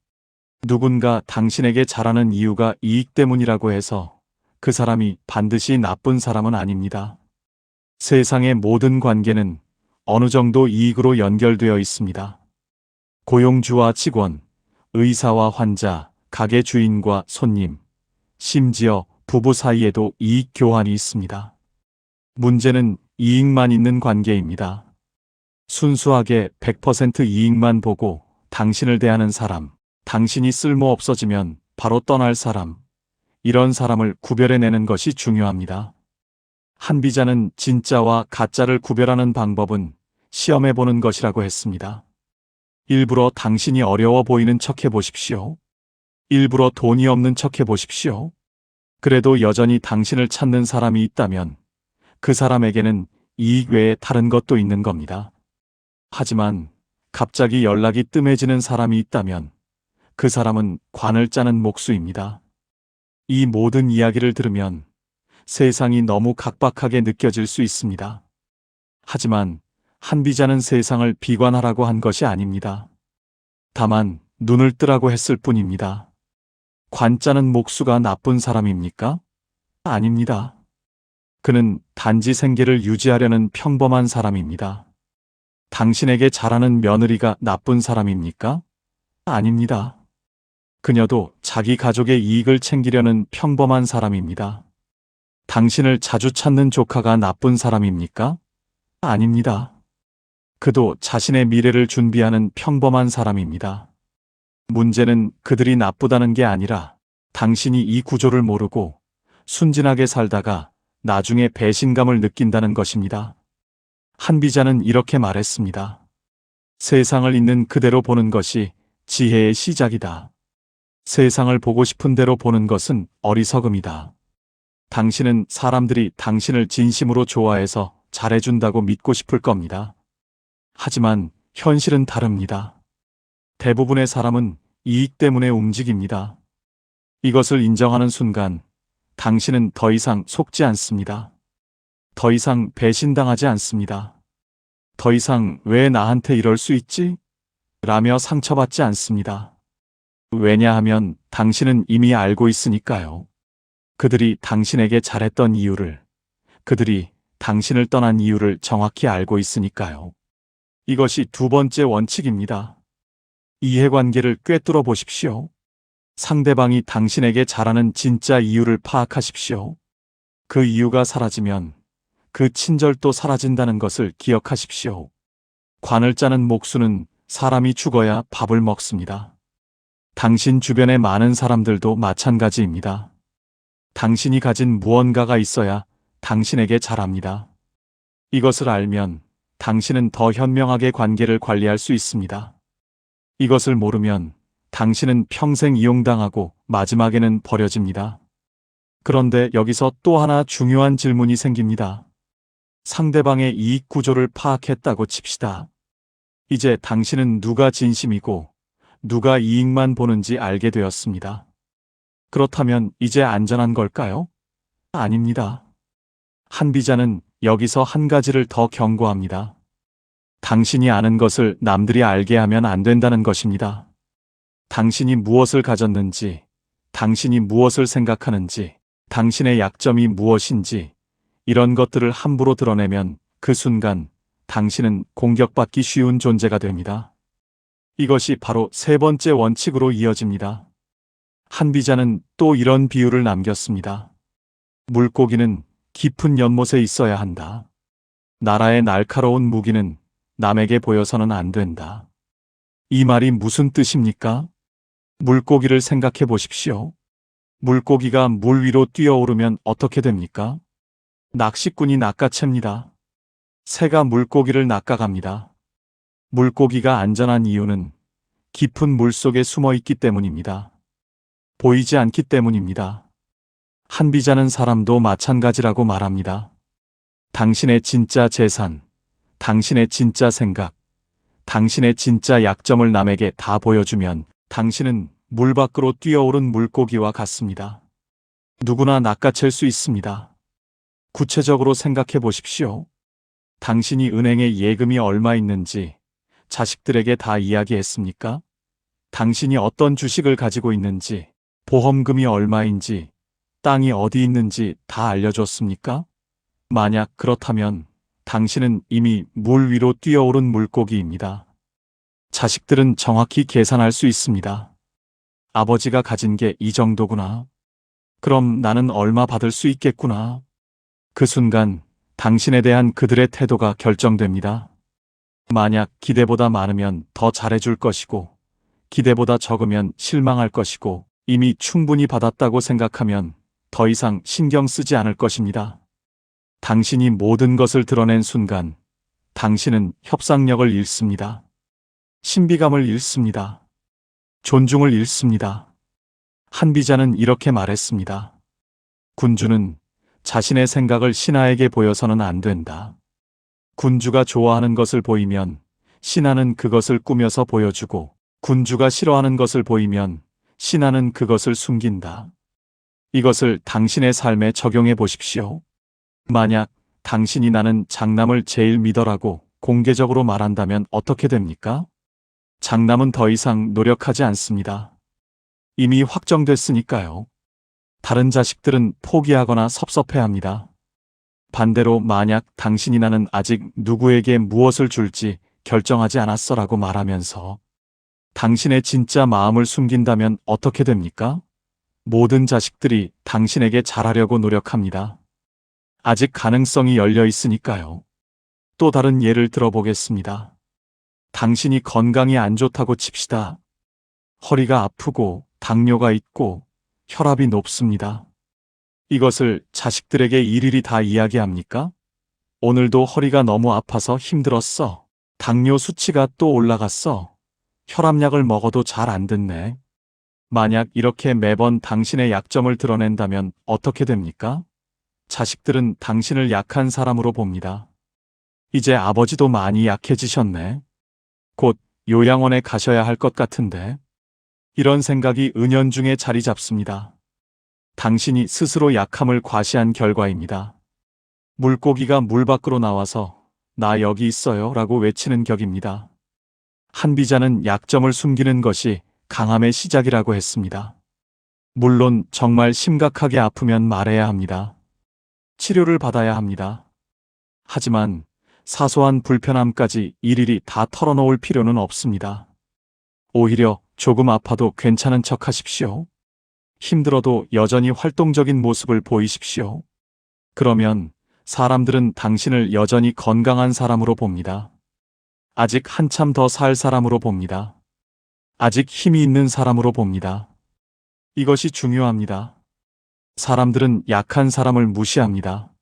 누군가 당신에게 잘하는 이유가 이익 때문이라고 해서 그 사람이 반드시 나쁜 사람은 아닙니다. 세상의 모든 관계는 어느 정도 이익으로 연결되어 있습니다. 고용주와 직원, 의사와 환자, 가게 주인과 손님, 심지어 부부 사이에도 이익 교환이 있습니다. 문제는 이익만 있는 관계입니다. 순수하게 100% 이익만 보고 당신을 대하는 사람, 당신이 쓸모 없어지면 바로 떠날 사람, 이런 사람을 구별해내는 것이 중요합니다. 한비자는 진짜와 가짜를 구별하는 방법은 시험해보는 것이라고 했습니다. 일부러 당신이 어려워 보이는 척 해보십시오. 일부러 돈이 없는 척 해보십시오. 그래도 여전히 당신을 찾는 사람이 있다면 그 사람에게는 이익 외에 다른 것도 있는 겁니다. 하지만 갑자기 연락이 뜸해지는 사람이 있다면 그 사람은 관을 짜는 목수입니다. 이 모든 이야기를 들으면 세상이 너무 각박하게 느껴질 수 있습니다. 하지만 한비자는 세상을 비관하라고 한 것이 아닙니다. 다만 눈을 뜨라고 했을 뿐입니다. 관 짜는 목수가 나쁜 사람입니까? 아닙니다. 그는 단지 생계를 유지하려는 평범한 사람입니다. 당신에게 잘하는 며느리가 나쁜 사람입니까? 아닙니다. 그녀도 자기 가족의 이익을 챙기려는 평범한 사람입니다. 당신을 자주 찾는 조카가 나쁜 사람입니까? 아닙니다. 그도 자신의 미래를 준비하는 평범한 사람입니다. 문제는 그들이 나쁘다는 게 아니라 당신이 이 구조를 모르고 순진하게 살다가 나중에 배신감을 느낀다는 것입니다. 한비자는 이렇게 말했습니다. 세상을 있는 그대로 보는 것이 지혜의 시작이다. 세상을 보고 싶은 대로 보는 것은 어리석음이다. 당신은 사람들이 당신을 진심으로 좋아해서 잘해준다고 믿고 싶을 겁니다. 하지만 현실은 다릅니다. 대부분의 사람은 이익 때문에 움직입니다. 이것을 인정하는 순간 당신은 더 이상 속지 않습니다. 더 이상 배신당하지 않습니다. 더 이상 왜 나한테 이럴 수 있지? 라며 상처받지 않습니다. 왜냐하면 당신은 이미 알고 있으니까요. 그들이 당신에게 잘했던 이유를, 그들이 당신을 떠난 이유를 정확히 알고 있으니까요. 이것이 두 번째 원칙입니다. 이해관계를 꿰뚫어 보십시오. 상대방이 당신에게 잘하는 진짜 이유를 파악하십시오. 그 이유가 사라지면 그 친절도 사라진다는 것을 기억하십시오. 관을 짜는 목수는 사람이 죽어야 밥을 먹습니다. 당신 주변의 많은 사람들도 마찬가지입니다. 당신이 가진 무언가가 있어야 당신에게 잘합니다. 이것을 알면 당신은 더 현명하게 관계를 관리할 수 있습니다. 이것을 모르면 당신은 평생 이용당하고 마지막에는 버려집니다. 그런데 여기서 또 하나 중요한 질문이 생깁니다. 상대방의 이익 구조를 파악했다고 칩시다. 이제 당신은 누가 진심이고 누가 이익만 보는지 알게 되었습니다. 그렇다면 이제 안전한 걸까요? 아닙니다. 한비자는 여기서 한 가지를 더 경고합니다. 당신이 아는 것을 남들이 알게 하면 안 된다는 것입니다. 당신이 무엇을 가졌는지, 당신이 무엇을 생각하는지, 당신의 약점이 무엇인지, 이런 것들을 함부로 드러내면 그 순간 당신은 공격받기 쉬운 존재가 됩니다. 이것이 바로 세 번째 원칙으로 이어집니다. 한비자는 또 이런 비유를 남겼습니다. 물고기는 깊은 연못에 있어야 한다. 나라의 날카로운 무기는 남에게 보여서는 안 된다. 이 말이 무슨 뜻입니까? 물고기를 생각해 보십시오. 물고기가 물 위로 뛰어오르면 어떻게 됩니까? 낚시꾼이 낚아챕니다. 새가 물고기를 낚아갑니다. 물고기가 안전한 이유는 깊은 물 속에 숨어 있기 때문입니다. 보이지 않기 때문입니다. 한비자는 사람도 마찬가지라고 말합니다. 당신의 진짜 재산, 당신의 진짜 생각, 당신의 진짜 약점을 남에게 다 보여주면 당신은 물 밖으로 뛰어오른 물고기와 같습니다. 누구나 낚아챌 수 있습니다. 구체적으로 생각해 보십시오. 당신이 은행에 예금이 얼마 있는지 자식들에게 다 이야기했습니까? 당신이 어떤 주식을 가지고 있는지, 보험금이 얼마인지, 땅이 어디 있는지 다 알려줬습니까? 만약 그렇다면 당신은 이미 물 위로 뛰어오른 물고기입니다. 자식들은 정확히 계산할 수 있습니다. 아버지가 가진 게 이 정도구나. 그럼 나는 얼마 받을 수 있겠구나. 그 순간 당신에 대한 그들의 태도가 결정됩니다. 만약 기대보다 많으면 더 잘해줄 것이고, 기대보다 적으면 실망할 것이고, 이미 충분히 받았다고 생각하면 더 이상 신경 쓰지 않을 것입니다. 당신이 모든 것을 드러낸 순간, 당신은 협상력을 잃습니다. 신비감을 잃습니다. 존중을 잃습니다. 한비자는 이렇게 말했습니다. 군주는 자신의 생각을 신하에게 보여서는 안 된다. 군주가 좋아하는 것을 보이면 신하는 그것을 꾸며서 보여주고, 군주가 싫어하는 것을 보이면 신하는 그것을 숨긴다. 이것을 당신의 삶에 적용해 보십시오. 만약 당신이 나는 장남을 제일 믿어라고 공개적으로 말한다면 어떻게 됩니까? 장남은 더 이상 노력하지 않습니다. 이미 확정됐으니까요. 다른 자식들은 포기하거나 섭섭해합니다. 반대로 만약 당신이 나는 아직 누구에게 무엇을 줄지 결정하지 않았어라고 말하면서 당신의 진짜 마음을 숨긴다면 어떻게 됩니까? 모든 자식들이 당신에게 잘하려고 노력합니다. 아직 가능성이 열려 있으니까요. 또 다른 예를 들어보겠습니다. 당신이 건강이 안 좋다고 칩시다. 허리가 아프고 당뇨가 있고 혈압이 높습니다. 이것을 자식들에게 일일이 다 이야기합니까? 오늘도 허리가 너무 아파서 힘들었어. 당뇨 수치가 또 올라갔어. 혈압약을 먹어도 잘 안 듣네. 만약 이렇게 매번 당신의 약점을 드러낸다면 어떻게 됩니까? 자식들은 당신을 약한 사람으로 봅니다. 이제 아버지도 많이 약해지셨네. 곧 요양원에 가셔야 할 것 같은데. 이런 생각이 은연중에 자리 잡습니다. 당신이 스스로 약함을 과시한 결과입니다. 물고기가 물 밖으로 나와서 나 여기 있어요 라고 외치는 격입니다. 한비자는 약점을 숨기는 것이 강함의 시작이라고 했습니다. 물론 정말 심각하게 아프면 말해야 합니다. 치료를 받아야 합니다. 하지만 사소한 불편함까지 일일이 다 털어놓을 필요는 없습니다. 오히려 조금 아파도 괜찮은 척 하십시오. 힘들어도 여전히 활동적인 모습을 보이십시오. 그러면 사람들은 당신을 여전히 건강한 사람으로 봅니다. 아직 한참 더 살 사람으로 봅니다. 아직 힘이 있는 사람으로 봅니다. 이것이 중요합니다. 사람들은 약한 사람을 무시합니다.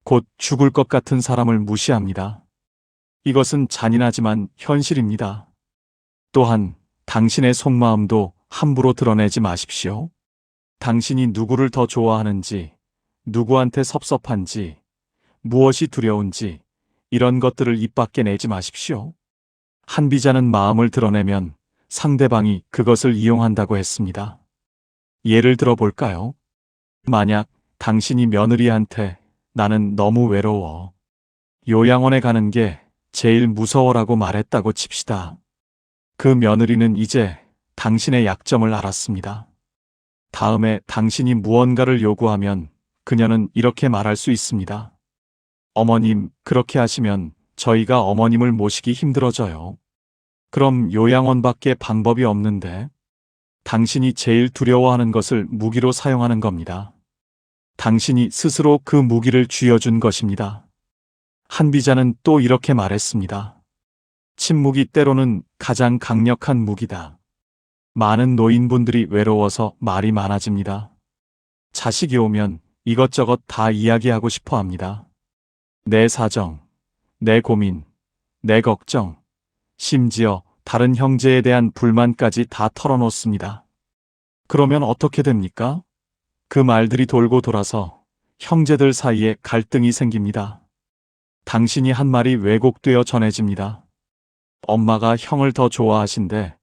곧 죽을 것 같은 사람을 무시합니다. 이것은 잔인하지만 현실입니다. 또한 당신의 속마음도 함부로 드러내지 마십시오. 당신이 누구를 더 좋아하는지, 누구한테 섭섭한지, 무엇이 두려운지 이런 것들을 입 밖에 내지 마십시오. 한비자는 마음을 드러내면 상대방이 그것을 이용한다고 했습니다. 예를 들어 볼까요? 만약 당신이 며느리한테 나는 너무 외로워. 요양원에 가는 게 제일 무서워라고 말했다고 칩시다. 그 며느리는 이제 당신의 약점을 알았습니다. 다음에 당신이 무언가를 요구하면 그녀는 이렇게 말할 수 있습니다. 어머님, 그렇게 하시면 저희가 어머님을 모시기 힘들어져요. 그럼 요양원밖에 방법이 없는데 당신이 제일 두려워하는 것을 무기로 사용하는 겁니다. 당신이 스스로 그 무기를 쥐어준 것입니다. 한비자는 또 이렇게 말했습니다. 침묵이 때로는 가장 강력한 무기다. 많은 노인분들이 외로워서 말이 많아집니다. 자식이 오면 이것저것 다 이야기하고 싶어 합니다. 내 사정, 내 고민, 내 걱정, 심지어 다른 형제에 대한 불만까지 다 털어놓습니다. 그러면 어떻게 됩니까? 그 말들이 돌고 돌아서 형제들 사이에 갈등이 생깁니다. 당신이 한 말이 왜곡되어 전해집니다. 엄마가 형을 더 좋아하신대.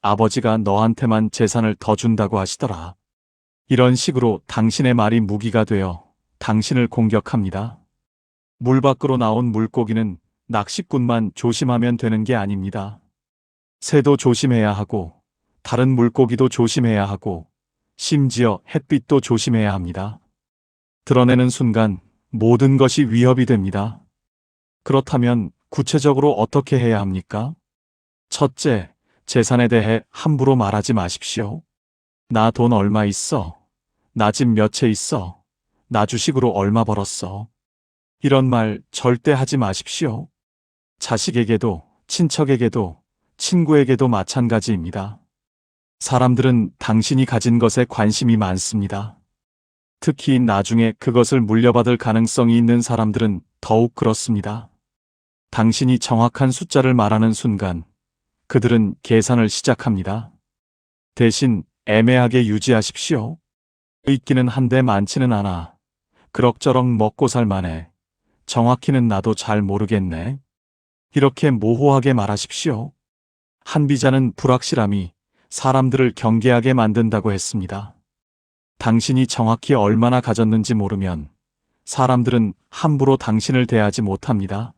아버지가 너한테만 재산을 더 준다고 하시더라. 이런 식으로 당신의 말이 무기가 되어 당신을 공격합니다. 물 밖으로 나온 물고기는 낚시꾼만 조심하면 되는 게 아닙니다. 새도 조심해야 하고, 다른 물고기도 조심해야 하고, 심지어 햇빛도 조심해야 합니다. 드러내는 순간 모든 것이 위협이 됩니다. 그렇다면 구체적으로 어떻게 해야 합니까? 첫째, 재산에 대해 함부로 말하지 마십시오. 나 돈 얼마 있어? 나 집 몇 채 있어? 나 주식으로 얼마 벌었어? 이런 말 절대 하지 마십시오. 자식에게도, 친척에게도, 친구에게도 마찬가지입니다. 사람들은 당신이 가진 것에 관심이 많습니다. 특히 나중에 그것을 물려받을 가능성이 있는 사람들은 더욱 그렇습니다. 당신이 정확한 숫자를 말하는 순간 그들은 계산을 시작합니다. 대신 애매하게 유지하십시오. 있기는 한데 많지는 않아. 그럭저럭 먹고 살만해. 정확히는 나도 잘 모르겠네. 이렇게 모호하게 말하십시오. 한비자는 불확실함이 사람들을 경계하게 만든다고 했습니다. 당신이 정확히 얼마나 가졌는지 모르면 사람들은 함부로 당신을 대하지 못합니다.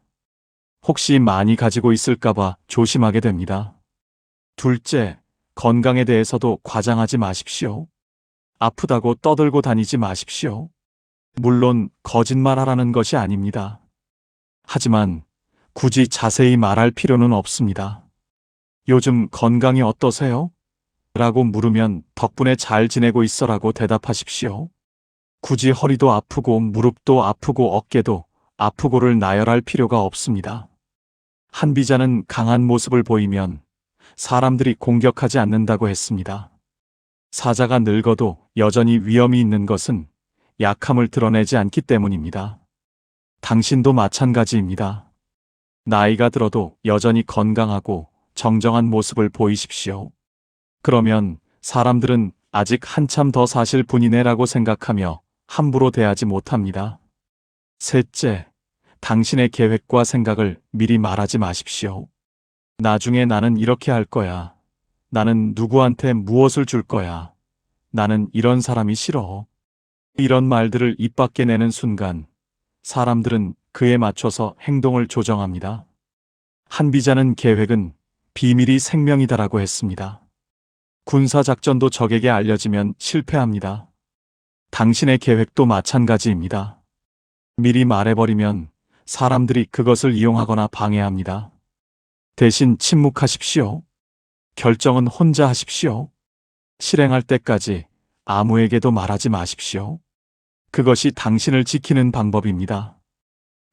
혹시 많이 가지고 있을까봐 조심하게 됩니다. 둘째, 건강에 대해서도 과장하지 마십시오. 아프다고 떠들고 다니지 마십시오. 물론 거짓말하라는 것이 아닙니다. 하지만 굳이 자세히 말할 필요는 없습니다. 요즘 건강이 어떠세요? 라고 물으면 덕분에 잘 지내고 있어라고 대답하십시오. 굳이 허리도 아프고 무릎도 아프고 어깨도 아프고를 나열할 필요가 없습니다. 한비자는 강한 모습을 보이면 사람들이 공격하지 않는다고 했습니다. 사자가 늙어도 여전히 위험이 있는 것은 약함을 드러내지 않기 때문입니다. 당신도 마찬가지입니다. 나이가 들어도 여전히 건강하고 정정한 모습을 보이십시오. 그러면 사람들은 아직 한참 더 사실 분이네라고 생각하며 함부로 대하지 못합니다. 셋째, 당신의 계획과 생각을 미리 말하지 마십시오. 나중에 나는 이렇게 할 거야. 나는 누구한테 무엇을 줄 거야. 나는 이런 사람이 싫어. 이런 말들을 입 밖에 내는 순간 사람들은 그에 맞춰서 행동을 조정합니다. 한비자는 계획은 비밀이 생명이다라고 했습니다. 군사작전도 적에게 알려지면 실패합니다. 당신의 계획도 마찬가지입니다. 미리 말해버리면 사람들이 그것을 이용하거나 방해합니다. 대신 침묵하십시오. 결정은 혼자 하십시오. 실행할 때까지 아무에게도 말하지 마십시오. 그것이 당신을 지키는 방법입니다.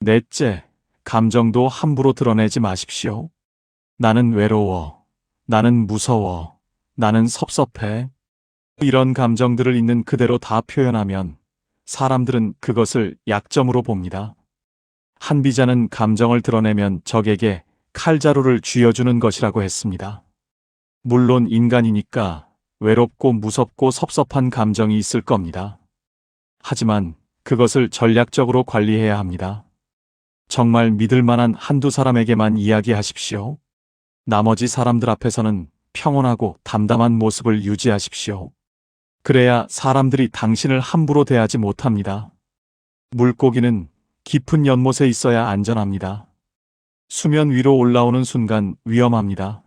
넷째, 감정도 함부로 드러내지 마십시오. 나는 외로워. 나는 무서워. 나는 섭섭해. 이런 감정들을 있는 그대로 다 표현하면 사람들은 그것을 약점으로 봅니다. 한비자는 감정을 드러내면 적에게 칼자루를 쥐어주는 것이라고 했습니다. 물론 인간이니까 외롭고 무섭고 섭섭한 감정이 있을 겁니다. 하지만 그것을 전략적으로 관리해야 합니다. 정말 믿을 만한 한두 사람에게만 이야기하십시오. 나머지 사람들 앞에서는 평온하고 담담한 모습을 유지하십시오. 그래야 사람들이 당신을 함부로 대하지 못합니다. 물고기는 깊은 연못에 있어야 안전합니다. 수면 위로 올라오는 순간 위험합니다.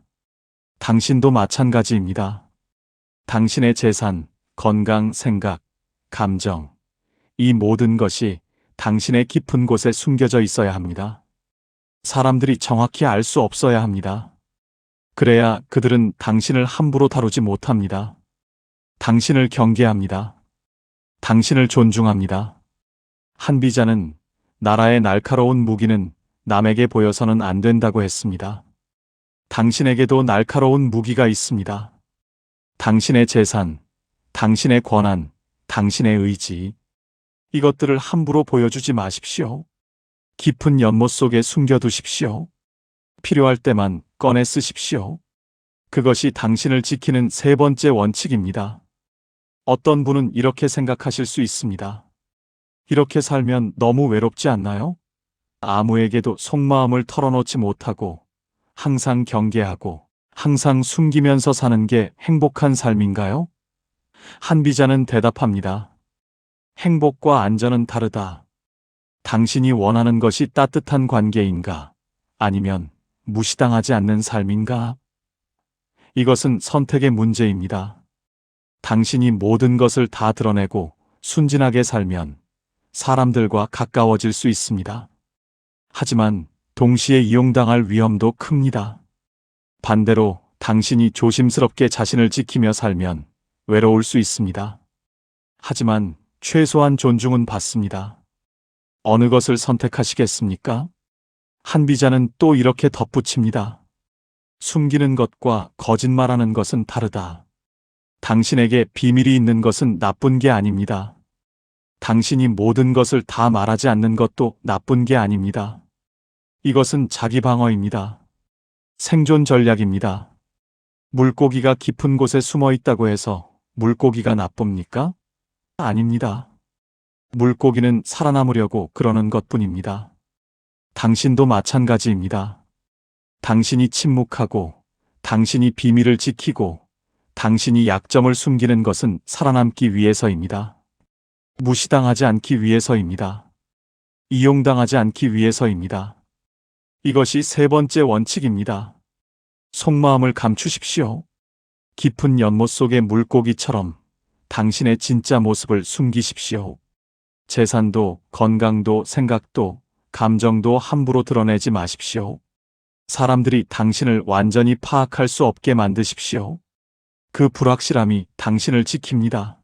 당신도 마찬가지입니다. 당신의 재산, 건강, 생각, 감정, 이 모든 것이 당신의 깊은 곳에 숨겨져 있어야 합니다. 사람들이 정확히 알 수 없어야 합니다. 그래야 그들은 당신을 함부로 다루지 못합니다. 당신을 경계합니다. 당신을 존중합니다. 한비자는 나라의 날카로운 무기는 남에게 보여서는 안 된다고 했습니다. 당신에게도 날카로운 무기가 있습니다. 당신의 재산, 당신의 권한, 당신의 의지. 이것들을 함부로 보여주지 마십시오. 깊은 연못 속에 숨겨두십시오. 필요할 때만 꺼내 쓰십시오. 그것이 당신을 지키는 세 번째 원칙입니다. 어떤 분은 이렇게 생각하실 수 있습니다. 이렇게 살면 너무 외롭지 않나요? 아무에게도 속마음을 털어놓지 못하고 항상 경계하고 항상 숨기면서 사는 게 행복한 삶인가요? 한비자는 대답합니다. 행복과 안전은 다르다. 당신이 원하는 것이 따뜻한 관계인가? 아니면 무시당하지 않는 삶인가? 이것은 선택의 문제입니다. 당신이 모든 것을 다 드러내고 순진하게 살면 사람들과 가까워질 수 있습니다. 하지만 동시에 이용당할 위험도 큽니다. 반대로 당신이 조심스럽게 자신을 지키며 살면 외로울 수 있습니다. 하지만 최소한 존중은 받습니다. 어느 것을 선택하시겠습니까? 한비자는 또 이렇게 덧붙입니다. 숨기는 것과 거짓말하는 것은 다르다. 당신에게 비밀이 있는 것은 나쁜 게 아닙니다. 당신이 모든 것을 다 말하지 않는 것도 나쁜 게 아닙니다. 이것은 자기 방어입니다. 생존 전략입니다. 물고기가 깊은 곳에 숨어 있다고 해서 물고기가 나쁩니까? 아닙니다. 물고기는 살아남으려고 그러는 것뿐입니다. 당신도 마찬가지입니다. 당신이 침묵하고, 당신이 비밀을 지키고, 당신이 약점을 숨기는 것은 살아남기 위해서입니다. 무시당하지 않기 위해서입니다. 이용당하지 않기 위해서입니다. 이것이 세 번째 원칙입니다. 속마음을 감추십시오. 깊은 연못 속의 물고기처럼 당신의 진짜 모습을 숨기십시오. 재산도, 건강도, 생각도, 감정도 함부로 드러내지 마십시오. 사람들이 당신을 완전히 파악할 수 없게 만드십시오. 그 불확실함이 당신을 지킵니다.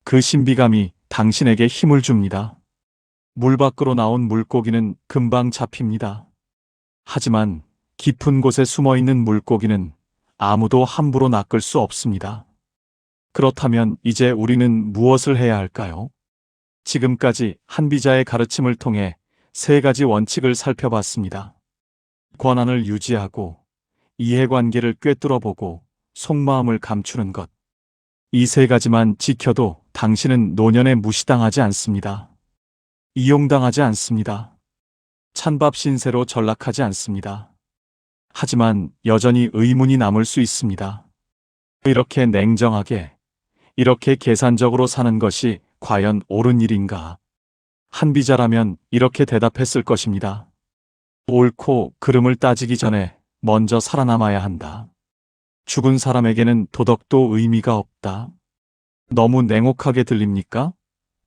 그 신비감이 당신에게 힘을 줍니다. 물 밖으로 나온 물고기는 금방 잡힙니다. 하지만 깊은 곳에 숨어 있는 물고기는 아무도 함부로 낚을 수 없습니다. 그렇다면 이제 우리는 무엇을 해야 할까요? 지금까지 한비자의 가르침을 통해 세 가지 원칙을 살펴봤습니다. 권한을 유지하고, 이해관계를 꿰뚫어보고, 속마음을 감추는 것. 이 세 가지만 지켜도 당신은 노년에 무시당하지 않습니다. 이용당하지 않습니다. 찬밥 신세로 전락하지 않습니다. 하지만 여전히 의문이 남을 수 있습니다. 이렇게 냉정하게, 이렇게 계산적으로 사는 것이 과연 옳은 일인가? 한비자라면 이렇게 대답했을 것입니다. 옳고 그름을 따지기 전에 먼저 살아남아야 한다. 죽은 사람에게는 도덕도 의미가 없다. 너무 냉혹하게 들립니까?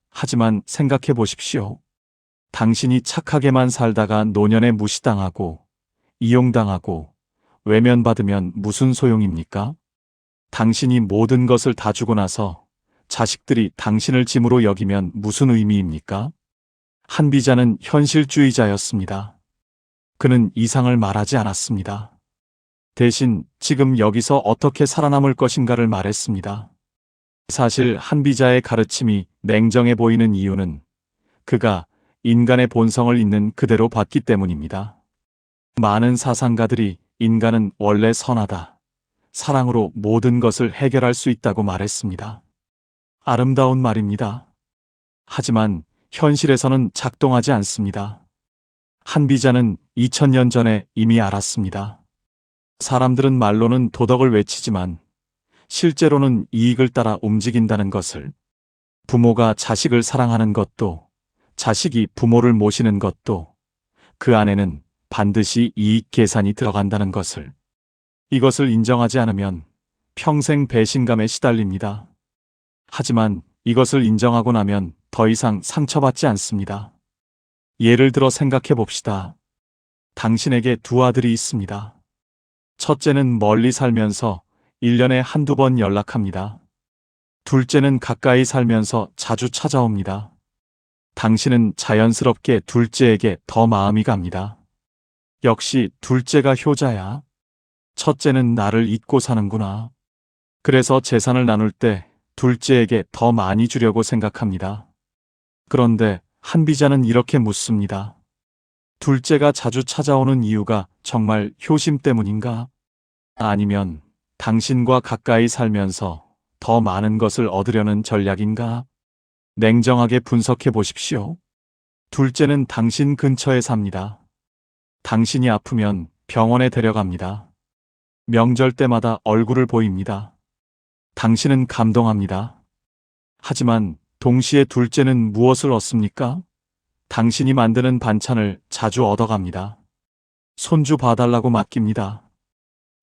하지만 생각해 보십시오. 당신이 착하게만 살다가 노년에 무시당하고, 이용당하고, 외면받으면 무슨 소용입니까? 당신이 모든 것을 다 주고 나서 자식들이 당신을 짐으로 여기면 무슨 의미입니까? 한비자는 현실주의자였습니다. 그는 이상을 말하지 않았습니다. 대신 지금 여기서 어떻게 살아남을 것인가를 말했습니다. 사실 한비자의 가르침이 냉정해 보이는 이유는 그가 인간의 본성을 있는 그대로 봤기 때문입니다. 많은 사상가들이 인간은 원래 선하다. 사랑으로 모든 것을 해결할 수 있다고 말했습니다. 아름다운 말입니다. 하지만 현실에서는 작동하지 않습니다. 한비자는 2000년 전에 이미 알았습니다. 사람들은 말로는 도덕을 외치지만 실제로는 이익을 따라 움직인다는 것을, 부모가 자식을 사랑하는 것도, 자식이 부모를 모시는 것도 그 안에는 반드시 이익 계산이 들어간다는 것을, 이것을 인정하지 않으면 평생 배신감에 시달립니다. 하지만 이것을 인정하고 나면 더 이상 상처받지 않습니다. 예를 들어 생각해 봅시다. 당신에게 두 아들이 있습니다. 첫째는 멀리 살면서 1년에 한두 번 연락합니다. 둘째는 가까이 살면서 자주 찾아옵니다. 당신은 자연스럽게 둘째에게 더 마음이 갑니다. 역시 둘째가 효자야. 첫째는 나를 잊고 사는구나. 그래서 재산을 나눌 때 둘째에게 더 많이 주려고 생각합니다. 그런데 한비자는 이렇게 묻습니다. 둘째가 자주 찾아오는 이유가 정말 효심 때문인가? 아니면 당신과 가까이 살면서 더 많은 것을 얻으려는 전략인가? 냉정하게 분석해 보십시오. 둘째는 당신 근처에 삽니다. 당신이 아프면 병원에 데려갑니다. 명절 때마다 얼굴을 보입니다. 당신은 감동합니다. 하지만 동시에 둘째는 무엇을 얻습니까? 당신이 만드는 반찬을 자주 얻어갑니다. 손주 봐달라고 맡깁니다.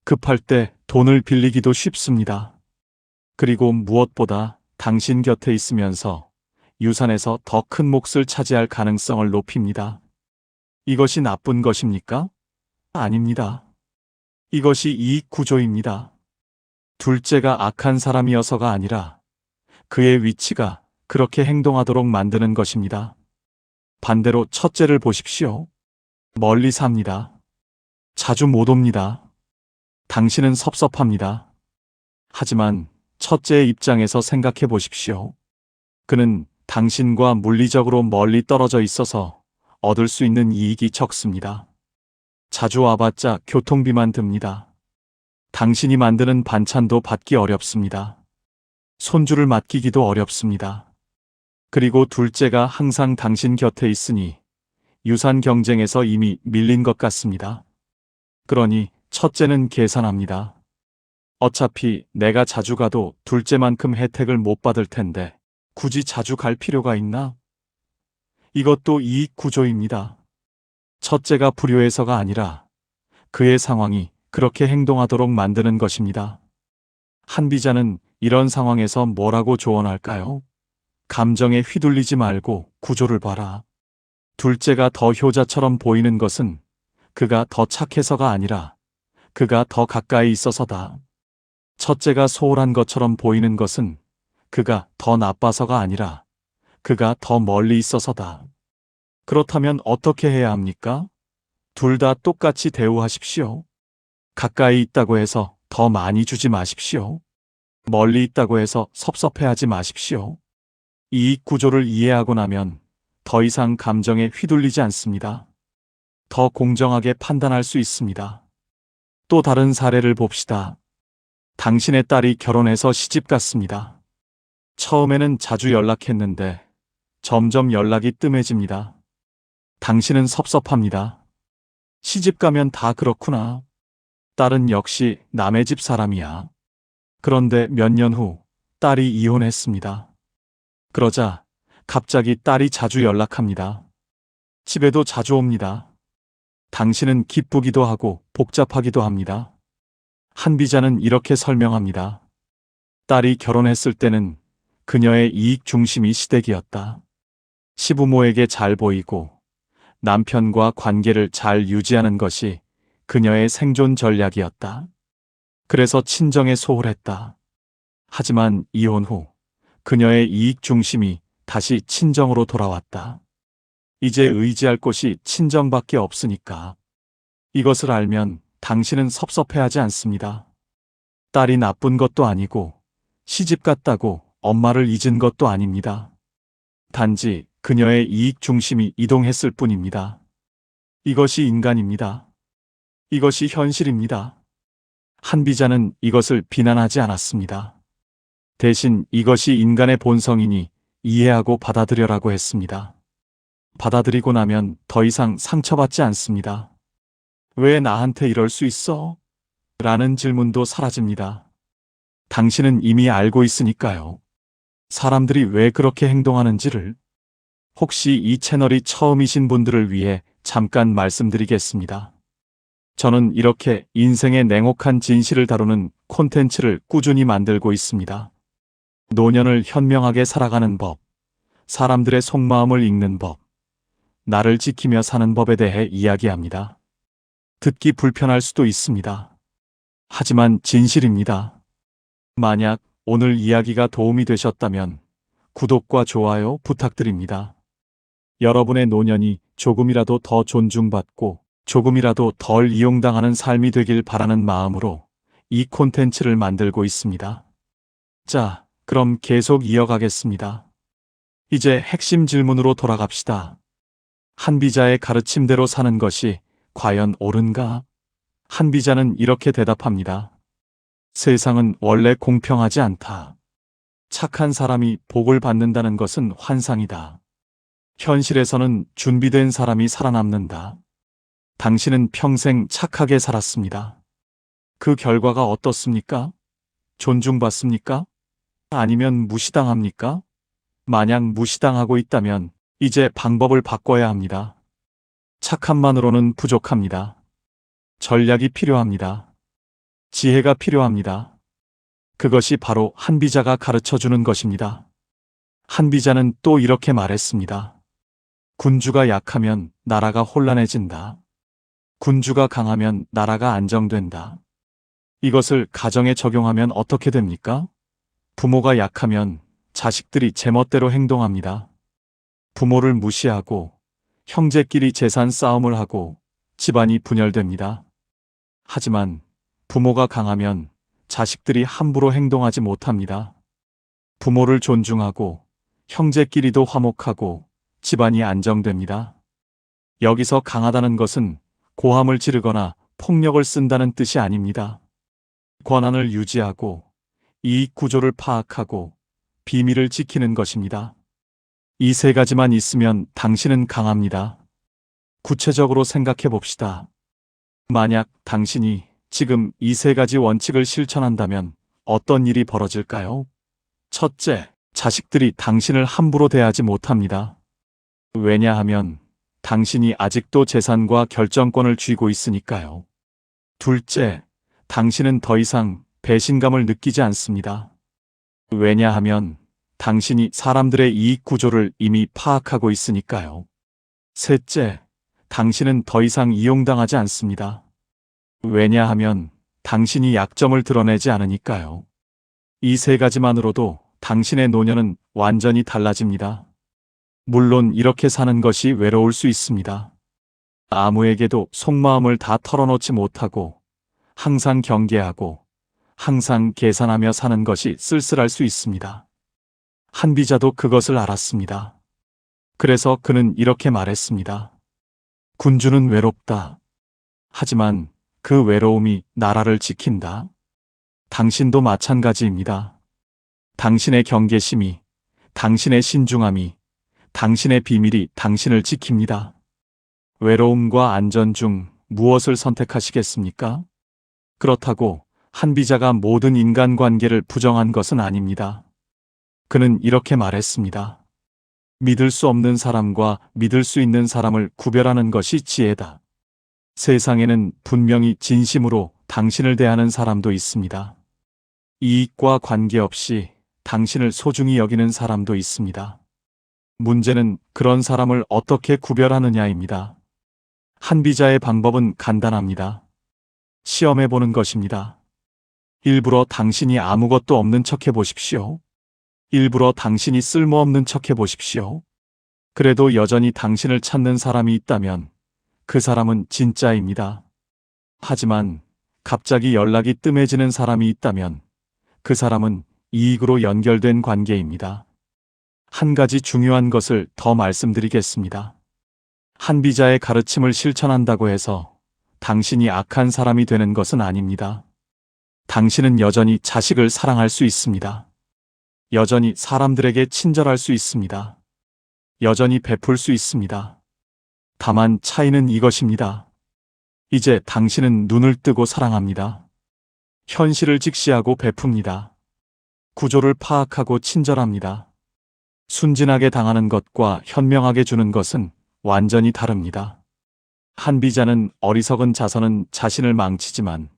급할 때 돈을 빌리기도 쉽습니다. 그리고 무엇보다 당신 곁에 있으면서 유산에서 더 큰 몫을 차지할 가능성을 높입니다. 이것이 나쁜 것입니까? 아닙니다. 이것이 이익 구조입니다. 둘째가 악한 사람이어서가 아니라 그의 위치가 그렇게 행동하도록 만드는 것입니다. 반대로 첫째를 보십시오. 멀리 삽니다. 자주 못 옵니다. 당신은 섭섭합니다. 하지만 첫째의 입장에서 생각해 보십시오. 그는 당신과 물리적으로 멀리 떨어져 있어서 얻을 수 있는 이익이 적습니다. 자주 와봤자 교통비만 듭니다. 당신이 만드는 반찬도 받기 어렵습니다. 손주를 맡기기도 어렵습니다. 그리고 둘째가 항상 당신 곁에 있으니 유산 경쟁에서 이미 밀린 것 같습니다. 그러니 첫째는 계산합니다. 어차피 내가 자주 가도 둘째만큼 혜택을 못 받을 텐데 굳이 자주 갈 필요가 있나? 이것도 이익 구조입니다. 첫째가 불효해서가 아니라 그의 상황이 그렇게 행동하도록 만드는 것입니다. 한비자는 이런 상황에서 뭐라고 조언할까요? 감정에 휘둘리지 말고 구조를 봐라. 둘째가 더 효자처럼 보이는 것은 그가 더 착해서가 아니라 그가 더 가까이 있어서다. 첫째가 소홀한 것처럼 보이는 것은 그가 더 나빠서가 아니라 그가 더 멀리 있어서다. 그렇다면 어떻게 해야 합니까? 둘 다 똑같이 대우하십시오. 가까이 있다고 해서 더 많이 주지 마십시오. 멀리 있다고 해서 섭섭해하지 마십시오. 이익 구조를 이해하고 나면 더 이상 감정에 휘둘리지 않습니다. 더 공정하게 판단할 수 있습니다. 또 다른 사례를 봅시다. 당신의 딸이 결혼해서 시집 갔습니다. 처음에는 자주 연락했는데 점점 연락이 뜸해집니다. 당신은 섭섭합니다. 시집 가면 다 그렇구나. 딸은 역시 남의 집 사람이야. 그런데 몇 년 후 딸이 이혼했습니다. 그러자 갑자기 딸이 자주 연락합니다. 집에도 자주 옵니다. 당신은 기쁘기도 하고 복잡하기도 합니다. 한비자는 이렇게 설명합니다. 딸이 결혼했을 때는 그녀의 이익 중심이 시댁이었다. 시부모에게 잘 보이고 남편과 관계를 잘 유지하는 것이 그녀의 생존 전략이었다. 그래서 친정에 소홀했다. 하지만 이혼 후 그녀의 이익 중심이 다시 친정으로 돌아왔다. 이제 의지할 곳이 친정밖에 없으니까. 이것을 알면 당신은 섭섭해하지 않습니다. 딸이 나쁜 것도 아니고 시집 갔다고 엄마를 잊은 것도 아닙니다. 단지 그녀의 이익 중심이 이동했을 뿐입니다. 이것이 인간입니다. 이것이 현실입니다. 한비자는 이것을 비난하지 않았습니다. 대신 이것이 인간의 본성이니 이해하고 받아들여라고 했습니다. 받아들이고 나면 더 이상 상처받지 않습니다. 왜 나한테 이럴 수 있어? 라는 질문도 사라집니다. 당신은 이미 알고 있으니까요. 사람들이 왜 그렇게 행동하는지를. 혹시 이 채널이 처음이신 분들을 위해 잠깐 말씀드리겠습니다. 저는 이렇게 인생의 냉혹한 진실을 다루는 콘텐츠를 꾸준히 만들고 있습니다. 노년을 현명하게 살아가는 법, 사람들의 속마음을 읽는 법, 나를 지키며 사는 법에 대해 이야기합니다. 듣기 불편할 수도 있습니다. 하지만 진실입니다. 만약 오늘 이야기가 도움이 되셨다면 구독과 좋아요 부탁드립니다. 여러분의 노년이 조금이라도 더 존중받고 조금이라도 덜 이용당하는 삶이 되길 바라는 마음으로 이 콘텐츠를 만들고 있습니다. 자, 그럼 계속 이어가겠습니다. 이제 핵심 질문으로 돌아갑시다. 한비자의 가르침대로 사는 것이 과연 옳은가? 한비자는 이렇게 대답합니다. 세상은 원래 공평하지 않다. 착한 사람이 복을 받는다는 것은 환상이다. 현실에서는 준비된 사람이 살아남는다. 당신은 평생 착하게 살았습니다. 그 결과가 어떻습니까? 존중받습니까? 아니면 무시당합니까? 만약 무시당하고 있다면 이제 방법을 바꿔야 합니다. 착함만으로는 부족합니다. 전략이 필요합니다. 지혜가 필요합니다. 그것이 바로 한비자가 가르쳐주는 것입니다. 한비자는 또 이렇게 말했습니다. 군주가 약하면 나라가 혼란해진다. 군주가 강하면 나라가 안정된다. 이것을 가정에 적용하면 어떻게 됩니까? 부모가 약하면 자식들이 제멋대로 행동합니다. 부모를 무시하고 형제끼리 재산 싸움을 하고 집안이 분열됩니다. 하지만 부모가 강하면 자식들이 함부로 행동하지 못합니다. 부모를 존중하고 형제끼리도 화목하고 집안이 안정됩니다. 여기서 강하다는 것은 고함을 지르거나 폭력을 쓴다는 뜻이 아닙니다. 권한을 유지하고 이익 구조를 파악하고 비밀을 지키는 것입니다. 이 세 가지만 있으면 당신은 강합니다. 구체적으로 생각해 봅시다. 만약 당신이 지금 이 세 가지 원칙을 실천한다면 어떤 일이 벌어질까요? 첫째, 자식들이 당신을 함부로 대하지 못합니다. 왜냐하면 당신이 아직도 재산과 결정권을 쥐고 있으니까요. 둘째, 당신은 더 이상 배신감을 느끼지 않습니다. 왜냐하면 당신이 사람들의 이익 구조를 이미 파악하고 있으니까요. 셋째, 당신은 더 이상 이용당하지 않습니다. 왜냐하면 당신이 약점을 드러내지 않으니까요. 이 세 가지만으로도 당신의 노년은 완전히 달라집니다. 물론 이렇게 사는 것이 외로울 수 있습니다. 아무에게도 속마음을 다 털어놓지 못하고 항상 경계하고 항상 계산하며 사는 것이 쓸쓸할 수 있습니다. 한비자도 그것을 알았습니다. 그래서 그는 이렇게 말했습니다. 군주는 외롭다. 하지만 그 외로움이 나라를 지킨다. 당신도 마찬가지입니다. 당신의 경계심이, 당신의 신중함이, 당신의 비밀이 당신을 지킵니다. 외로움과 안전 중 무엇을 선택하시겠습니까? 그렇다고 한비자가 모든 인간관계를 부정한 것은 아닙니다. 그는 이렇게 말했습니다. 믿을 수 없는 사람과 믿을 수 있는 사람을 구별하는 것이 지혜다. 세상에는 분명히 진심으로 당신을 대하는 사람도 있습니다. 이익과 관계없이 당신을 소중히 여기는 사람도 있습니다. 문제는 그런 사람을 어떻게 구별하느냐입니다. 한비자의 방법은 간단합니다. 시험해보는 것입니다. 일부러 당신이 아무것도 없는 척 해보십시오. 일부러 당신이 쓸모없는 척 해보십시오. 그래도 여전히 당신을 찾는 사람이 있다면 그 사람은 진짜입니다. 하지만 갑자기 연락이 뜸해지는 사람이 있다면 그 사람은 이익으로 연결된 관계입니다. 한 가지 중요한 것을 더 말씀드리겠습니다. 한비자의 가르침을 실천한다고 해서 당신이 악한 사람이 되는 것은 아닙니다. 당신은 여전히 자식을 사랑할 수 있습니다. 여전히 사람들에게 친절할 수 있습니다. 여전히 베풀 수 있습니다. 다만 차이는 이것입니다. 이제 당신은 눈을 뜨고 사랑합니다. 현실을 직시하고 베풉니다. 구조를 파악하고 친절합니다. 순진하게 당하는 것과 현명하게 주는 것은 완전히 다릅니다. 한비자는 어리석은 자선은 자신을 망치지만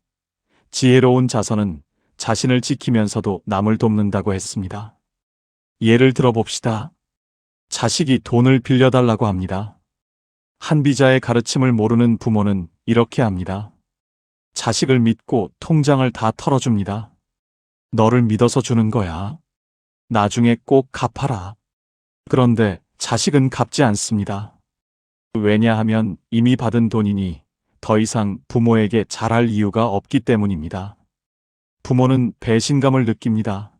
지혜로운 자선은 자신을 지키면서도 남을 돕는다고 했습니다. 예를 들어 봅시다. 자식이 돈을 빌려달라고 합니다. 한비자의 가르침을 모르는 부모는 이렇게 합니다. 자식을 믿고 통장을 다 털어줍니다. 너를 믿어서 주는 거야. 나중에 꼭 갚아라. 그런데 자식은 갚지 않습니다. 왜냐하면 이미 받은 돈이니 더 이상 부모에게 잘할 이유가 없기 때문입니다. 부모는 배신감을 느낍니다.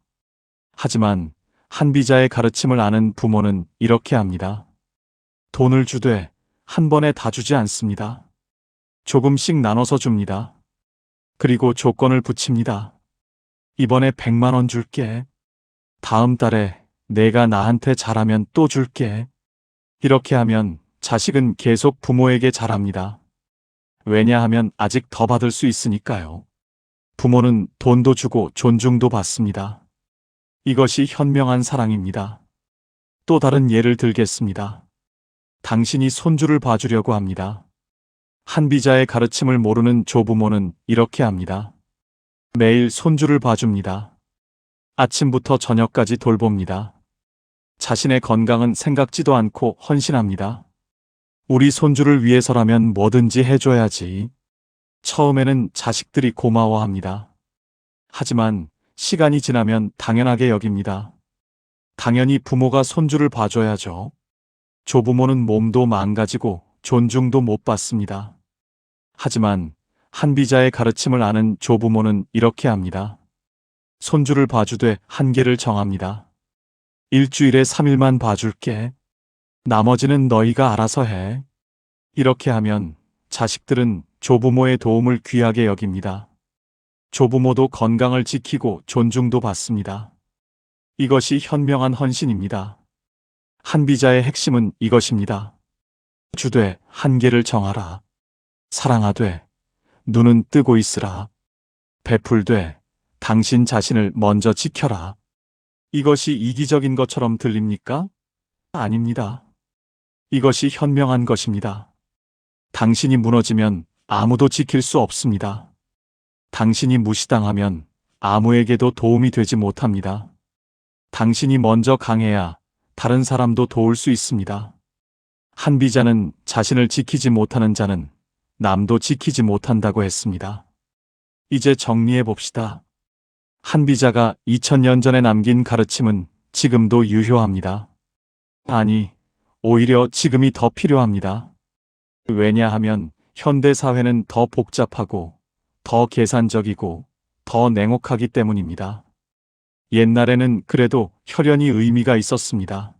하지만 한비자의 가르침을 아는 부모는 이렇게 합니다. 돈을 주되 한 번에 다 주지 않습니다. 조금씩 나눠서 줍니다. 그리고 조건을 붙입니다. 이번에 100만 원 줄게. 다음 달에 내가 나한테 잘하면 또 줄게. 이렇게 하면 자식은 계속 부모에게 잘합니다. 왜냐하면 아직 더 받을 수 있으니까요. 부모는 돈도 주고 존중도 받습니다. 이것이 현명한 사랑입니다. 또 다른 예를 들겠습니다. 당신이 손주를 봐주려고 합니다. 한비자의 가르침을 모르는 조부모는 이렇게 합니다. 매일 손주를 봐줍니다. 아침부터 저녁까지 돌봅니다. 자신의 건강은 생각지도 않고 헌신합니다. 우리 손주를 위해서라면 뭐든지 해줘야지. 처음에는 자식들이 고마워합니다. 하지만 시간이 지나면 당연하게 여깁니다. 당연히 부모가 손주를 봐줘야죠. 조부모는 몸도 망가지고 존중도 못 받습니다. 하지만 한비자의 가르침을 아는 조부모는 이렇게 합니다. 손주를 봐주되 한계를 정합니다. 일주일에 3일만 봐줄게. 나머지는 너희가 알아서 해. 이렇게 하면 자식들은 조부모의 도움을 귀하게 여깁니다. 조부모도 건강을 지키고 존중도 받습니다. 이것이 현명한 헌신입니다. 한비자의 핵심은 이것입니다. 주되 한계를 정하라. 사랑하되 눈은 뜨고 있으라. 베풀되 당신 자신을 먼저 지켜라. 이것이 이기적인 것처럼 들립니까? 아닙니다. 이것이 현명한 것입니다. 당신이 무너지면 아무도 지킬 수 없습니다. 당신이 무시당하면 아무에게도 도움이 되지 못합니다. 당신이 먼저 강해야 다른 사람도 도울 수 있습니다. 한비자는 자신을 지키지 못하는 자는 남도 지키지 못한다고 했습니다. 이제 정리해 봅시다. 한비자가 2000년 전에 남긴 가르침은 지금도 유효합니다. 아니, 오히려 지금이 더 필요합니다. 왜냐하면 현대 사회는 더 복잡하고 더 계산적이고 더 냉혹하기 때문입니다. 옛날에는 그래도 혈연이 의미가 있었습니다.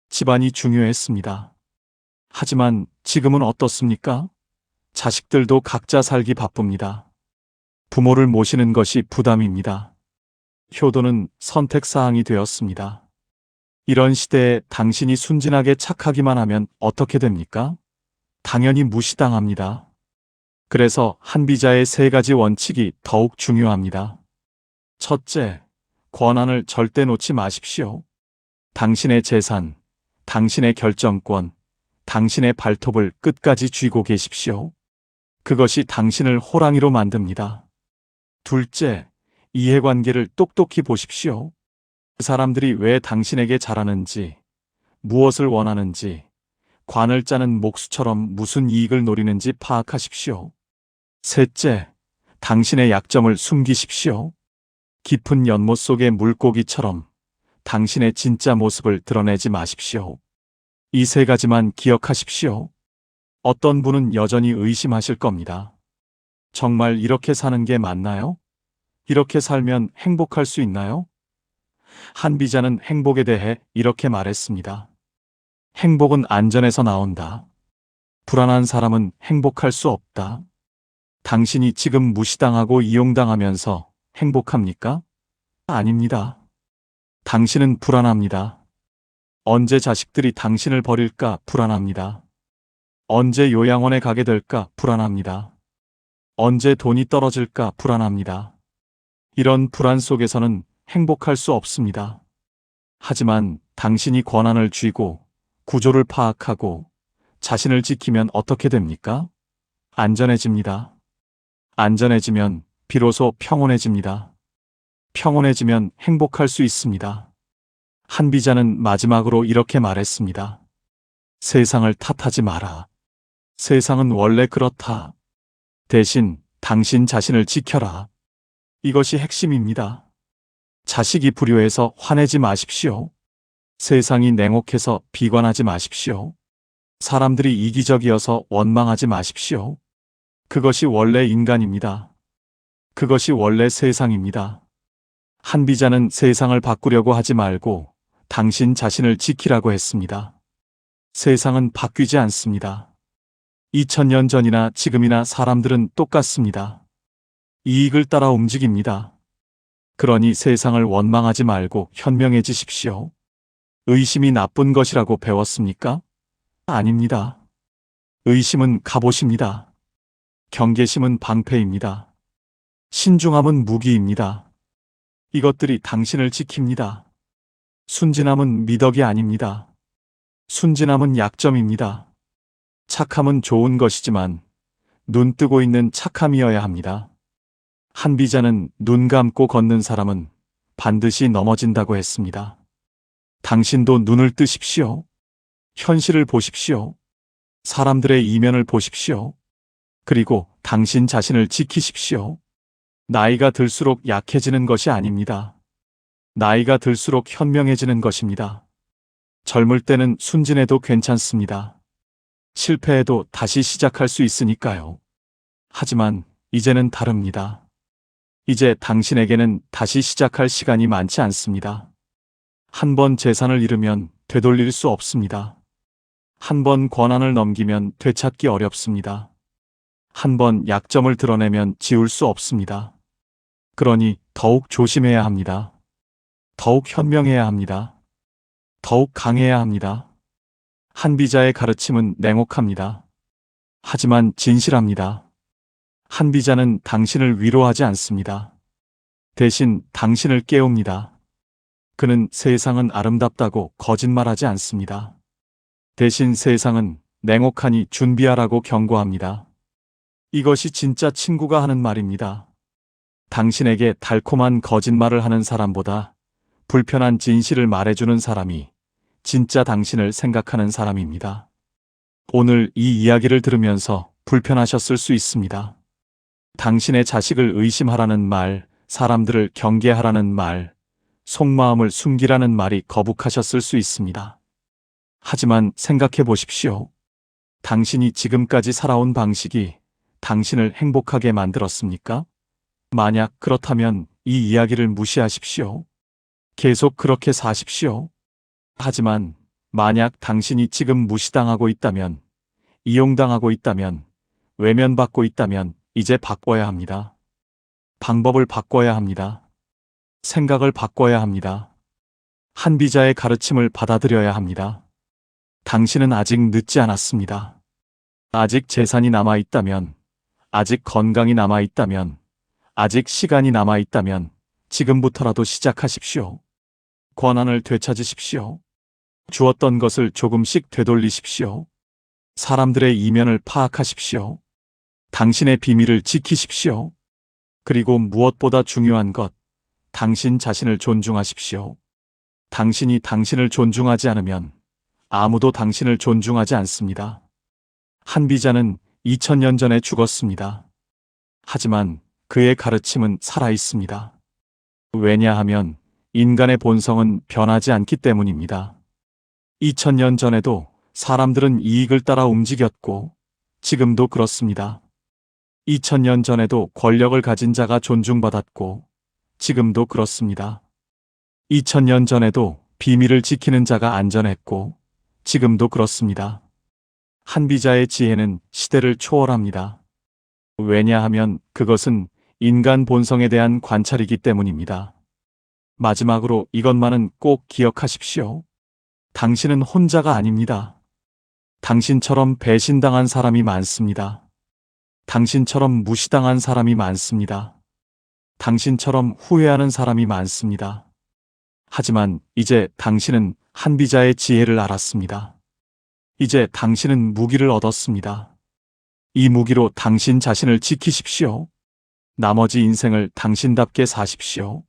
집안이 중요했습니다. 하지만 지금은 어떻습니까? 자식들도 각자 살기 바쁩니다. 부모를 모시는 것이 부담입니다. 효도는 선택사항이 되었습니다. 이런 시대에 당신이 순진하게 착하기만 하면 어떻게 됩니까? 당연히 무시당합니다. 그래서 한비자의 3가지 원칙이 더욱 중요합니다. 첫째, 권한을 절대 놓지 마십시오. 당신의 재산, 당신의 결정권, 당신의 발톱을 끝까지 쥐고 계십시오. 그것이 당신을 호랑이로 만듭니다. 둘째, 이해관계를 똑똑히 보십시오. 그 사람들이 왜 당신에게 잘하는지, 무엇을 원하는지, 관을 짜는 목수처럼 무슨 이익을 노리는지 파악하십시오. 셋째, 당신의 약점을 숨기십시오. 깊은 연못 속의 물고기처럼 당신의 진짜 모습을 드러내지 마십시오. 이 3가지만 기억하십시오. 어떤 분은 여전히 의심하실 겁니다. 정말 이렇게 사는 게 맞나요? 이렇게 살면 행복할 수 있나요? 한비자는 행복에 대해 이렇게 말했습니다. 행복은 안전에서 나온다. 불안한 사람은 행복할 수 없다. 당신이 지금 무시당하고 이용당하면서 행복합니까? 아닙니다. 당신은 불안합니다. 언제 자식들이 당신을 버릴까 불안합니다. 언제 요양원에 가게 될까 불안합니다. 언제 돈이 떨어질까 불안합니다. 이런 불안 속에서는 행복할 수 없습니다. 하지만 당신이 권한을 쥐고 구조를 파악하고 자신을 지키면 어떻게 됩니까? 안전해집니다. 안전해지면 비로소 평온해집니다. 평온해지면 행복할 수 있습니다. 한비자는 마지막으로 이렇게 말했습니다. 세상을 탓하지 마라. 세상은 원래 그렇다. 대신 당신 자신을 지켜라. 이것이 핵심입니다. 자식이 불효해서 화내지 마십시오. 세상이 냉혹해서 비관하지 마십시오. 사람들이 이기적이어서 원망하지 마십시오. 그것이 원래 인간입니다. 그것이 원래 세상입니다. 한비자는 세상을 바꾸려고 하지 말고 당신 자신을 지키라고 했습니다. 세상은 바뀌지 않습니다. 2000년 전이나 지금이나 사람들은 똑같습니다. 이익을 따라 움직입니다. 그러니 세상을 원망하지 말고 현명해지십시오. 의심이 나쁜 것이라고 배웠습니까? 아닙니다. 의심은 갑옷입니다. 경계심은 방패입니다. 신중함은 무기입니다. 이것들이 당신을 지킵니다. 순진함은 미덕이 아닙니다. 순진함은 약점입니다. 착함은 좋은 것이지만 눈 뜨고 있는 착함이어야 합니다. 한비자는 눈 감고 걷는 사람은 반드시 넘어진다고 했습니다. 당신도 눈을 뜨십시오. 현실을 보십시오. 사람들의 이면을 보십시오. 그리고 당신 자신을 지키십시오. 나이가 들수록 약해지는 것이 아닙니다. 나이가 들수록 현명해지는 것입니다. 젊을 때는 순진해도 괜찮습니다. 실패해도 다시 시작할 수 있으니까요. 하지만 이제는 다릅니다. 이제 당신에게는 다시 시작할 시간이 많지 않습니다. 한 번 재산을 잃으면 되돌릴 수 없습니다. 한 번 권한을 넘기면 되찾기 어렵습니다. 한 번 약점을 드러내면 지울 수 없습니다. 그러니 더욱 조심해야 합니다. 더욱 현명해야 합니다. 더욱 강해야 합니다. 한비자의 가르침은 냉혹합니다. 하지만 진실합니다. 한비자는 당신을 위로하지 않습니다. 대신 당신을 깨웁니다. 그는 세상은 아름답다고 거짓말하지 않습니다. 대신 세상은 냉혹하니 준비하라고 경고합니다. 이것이 진짜 친구가 하는 말입니다. 당신에게 달콤한 거짓말을 하는 사람보다 불편한 진실을 말해주는 사람이 진짜 당신을 생각하는 사람입니다. 오늘 이 이야기를 들으면서 불편하셨을 수 있습니다. 당신의 자식을 의심하라는 말, 사람들을 경계하라는 말, 속마음을 숨기라는 말이 거북하셨을 수 있습니다. 하지만 생각해 보십시오. 당신이 지금까지 살아온 방식이 당신을 행복하게 만들었습니까? 만약 그렇다면 이 이야기를 무시하십시오. 계속 그렇게 사십시오. 하지만 만약 당신이 지금 무시당하고 있다면, 이용당하고 있다면, 외면받고 있다면 이제 바꿔야 합니다. 방법을 바꿔야 합니다. 생각을 바꿔야 합니다. 한비자의 가르침을 받아들여야 합니다. 당신은 아직 늦지 않았습니다. 아직 재산이 남아있다면, 아직 건강이 남아있다면, 아직 시간이 남아있다면 지금부터라도 시작하십시오. 권한을 되찾으십시오. 주었던 것을 조금씩 되돌리십시오. 사람들의 이면을 파악하십시오. 당신의 비밀을 지키십시오. 그리고 무엇보다 중요한 것, 당신 자신을 존중하십시오. 당신이 당신을 존중하지 않으면 아무도 당신을 존중하지 않습니다. 한비자는 2000년 전에 죽었습니다. 하지만 그의 가르침은 살아있습니다. 왜냐하면 인간의 본성은 변하지 않기 때문입니다. 2000년 전에도 사람들은 이익을 따라 움직였고 지금도 그렇습니다. 2000년 전에도 권력을 가진 자가 존중받았고 지금도 그렇습니다. 2000년 전에도 비밀을 지키는 자가 안전했고 지금도 그렇습니다. 한비자의 지혜는 시대를 초월합니다. 왜냐하면 그것은 인간 본성에 대한 관찰이기 때문입니다. 마지막으로 이것만은 꼭 기억하십시오. 당신은 혼자가 아닙니다. 당신처럼 배신당한 사람이 많습니다. 당신처럼 무시당한 사람이 많습니다. 당신처럼 후회하는 사람이 많습니다. 하지만 이제 당신은 한비자의 지혜를 알았습니다. 이제 당신은 무기를 얻었습니다. 이 무기로 당신 자신을 지키십시오. 나머지 인생을 당신답게 사십시오.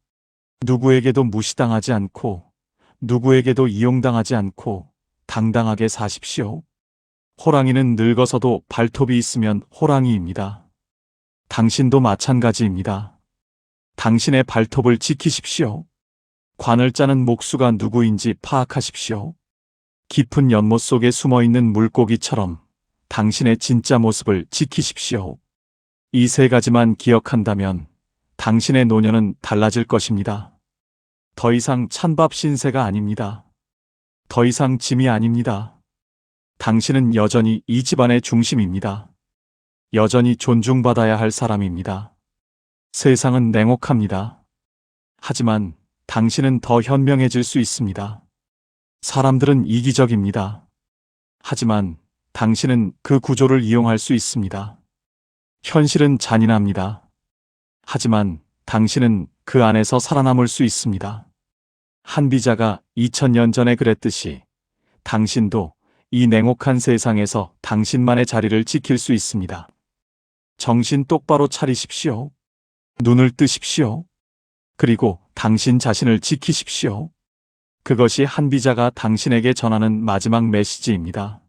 누구에게도 무시당하지 않고 누구에게도 이용당하지 않고 당당하게 사십시오. 호랑이는 늙어서도 발톱이 있으면 호랑이입니다. 당신도 마찬가지입니다. 당신의 발톱을 지키십시오. 관을 짜는 목수가 누구인지 파악하십시오. 깊은 연못 속에 숨어있는 물고기처럼 당신의 진짜 모습을 지키십시오. 이 세 가지만 기억한다면 당신의 노년은 달라질 것입니다. 더 이상 찬밥 신세가 아닙니다. 더 이상 짐이 아닙니다. 당신은 여전히 이 집안의 중심입니다. 여전히 존중받아야 할 사람입니다. 세상은 냉혹합니다. 하지만 당신은 더 현명해질 수 있습니다. 사람들은 이기적입니다. 하지만 당신은 그 구조를 이용할 수 있습니다. 현실은 잔인합니다. 하지만 당신은 그 안에서 살아남을 수 있습니다. 한비자가 2000년 전에 그랬듯이 당신도 이 냉혹한 세상에서 당신만의 자리를 지킬 수 있습니다. 정신 똑바로 차리십시오. 눈을 뜨십시오. 그리고 당신 자신을 지키십시오. 그것이 한비자가 당신에게 전하는 마지막 메시지입니다.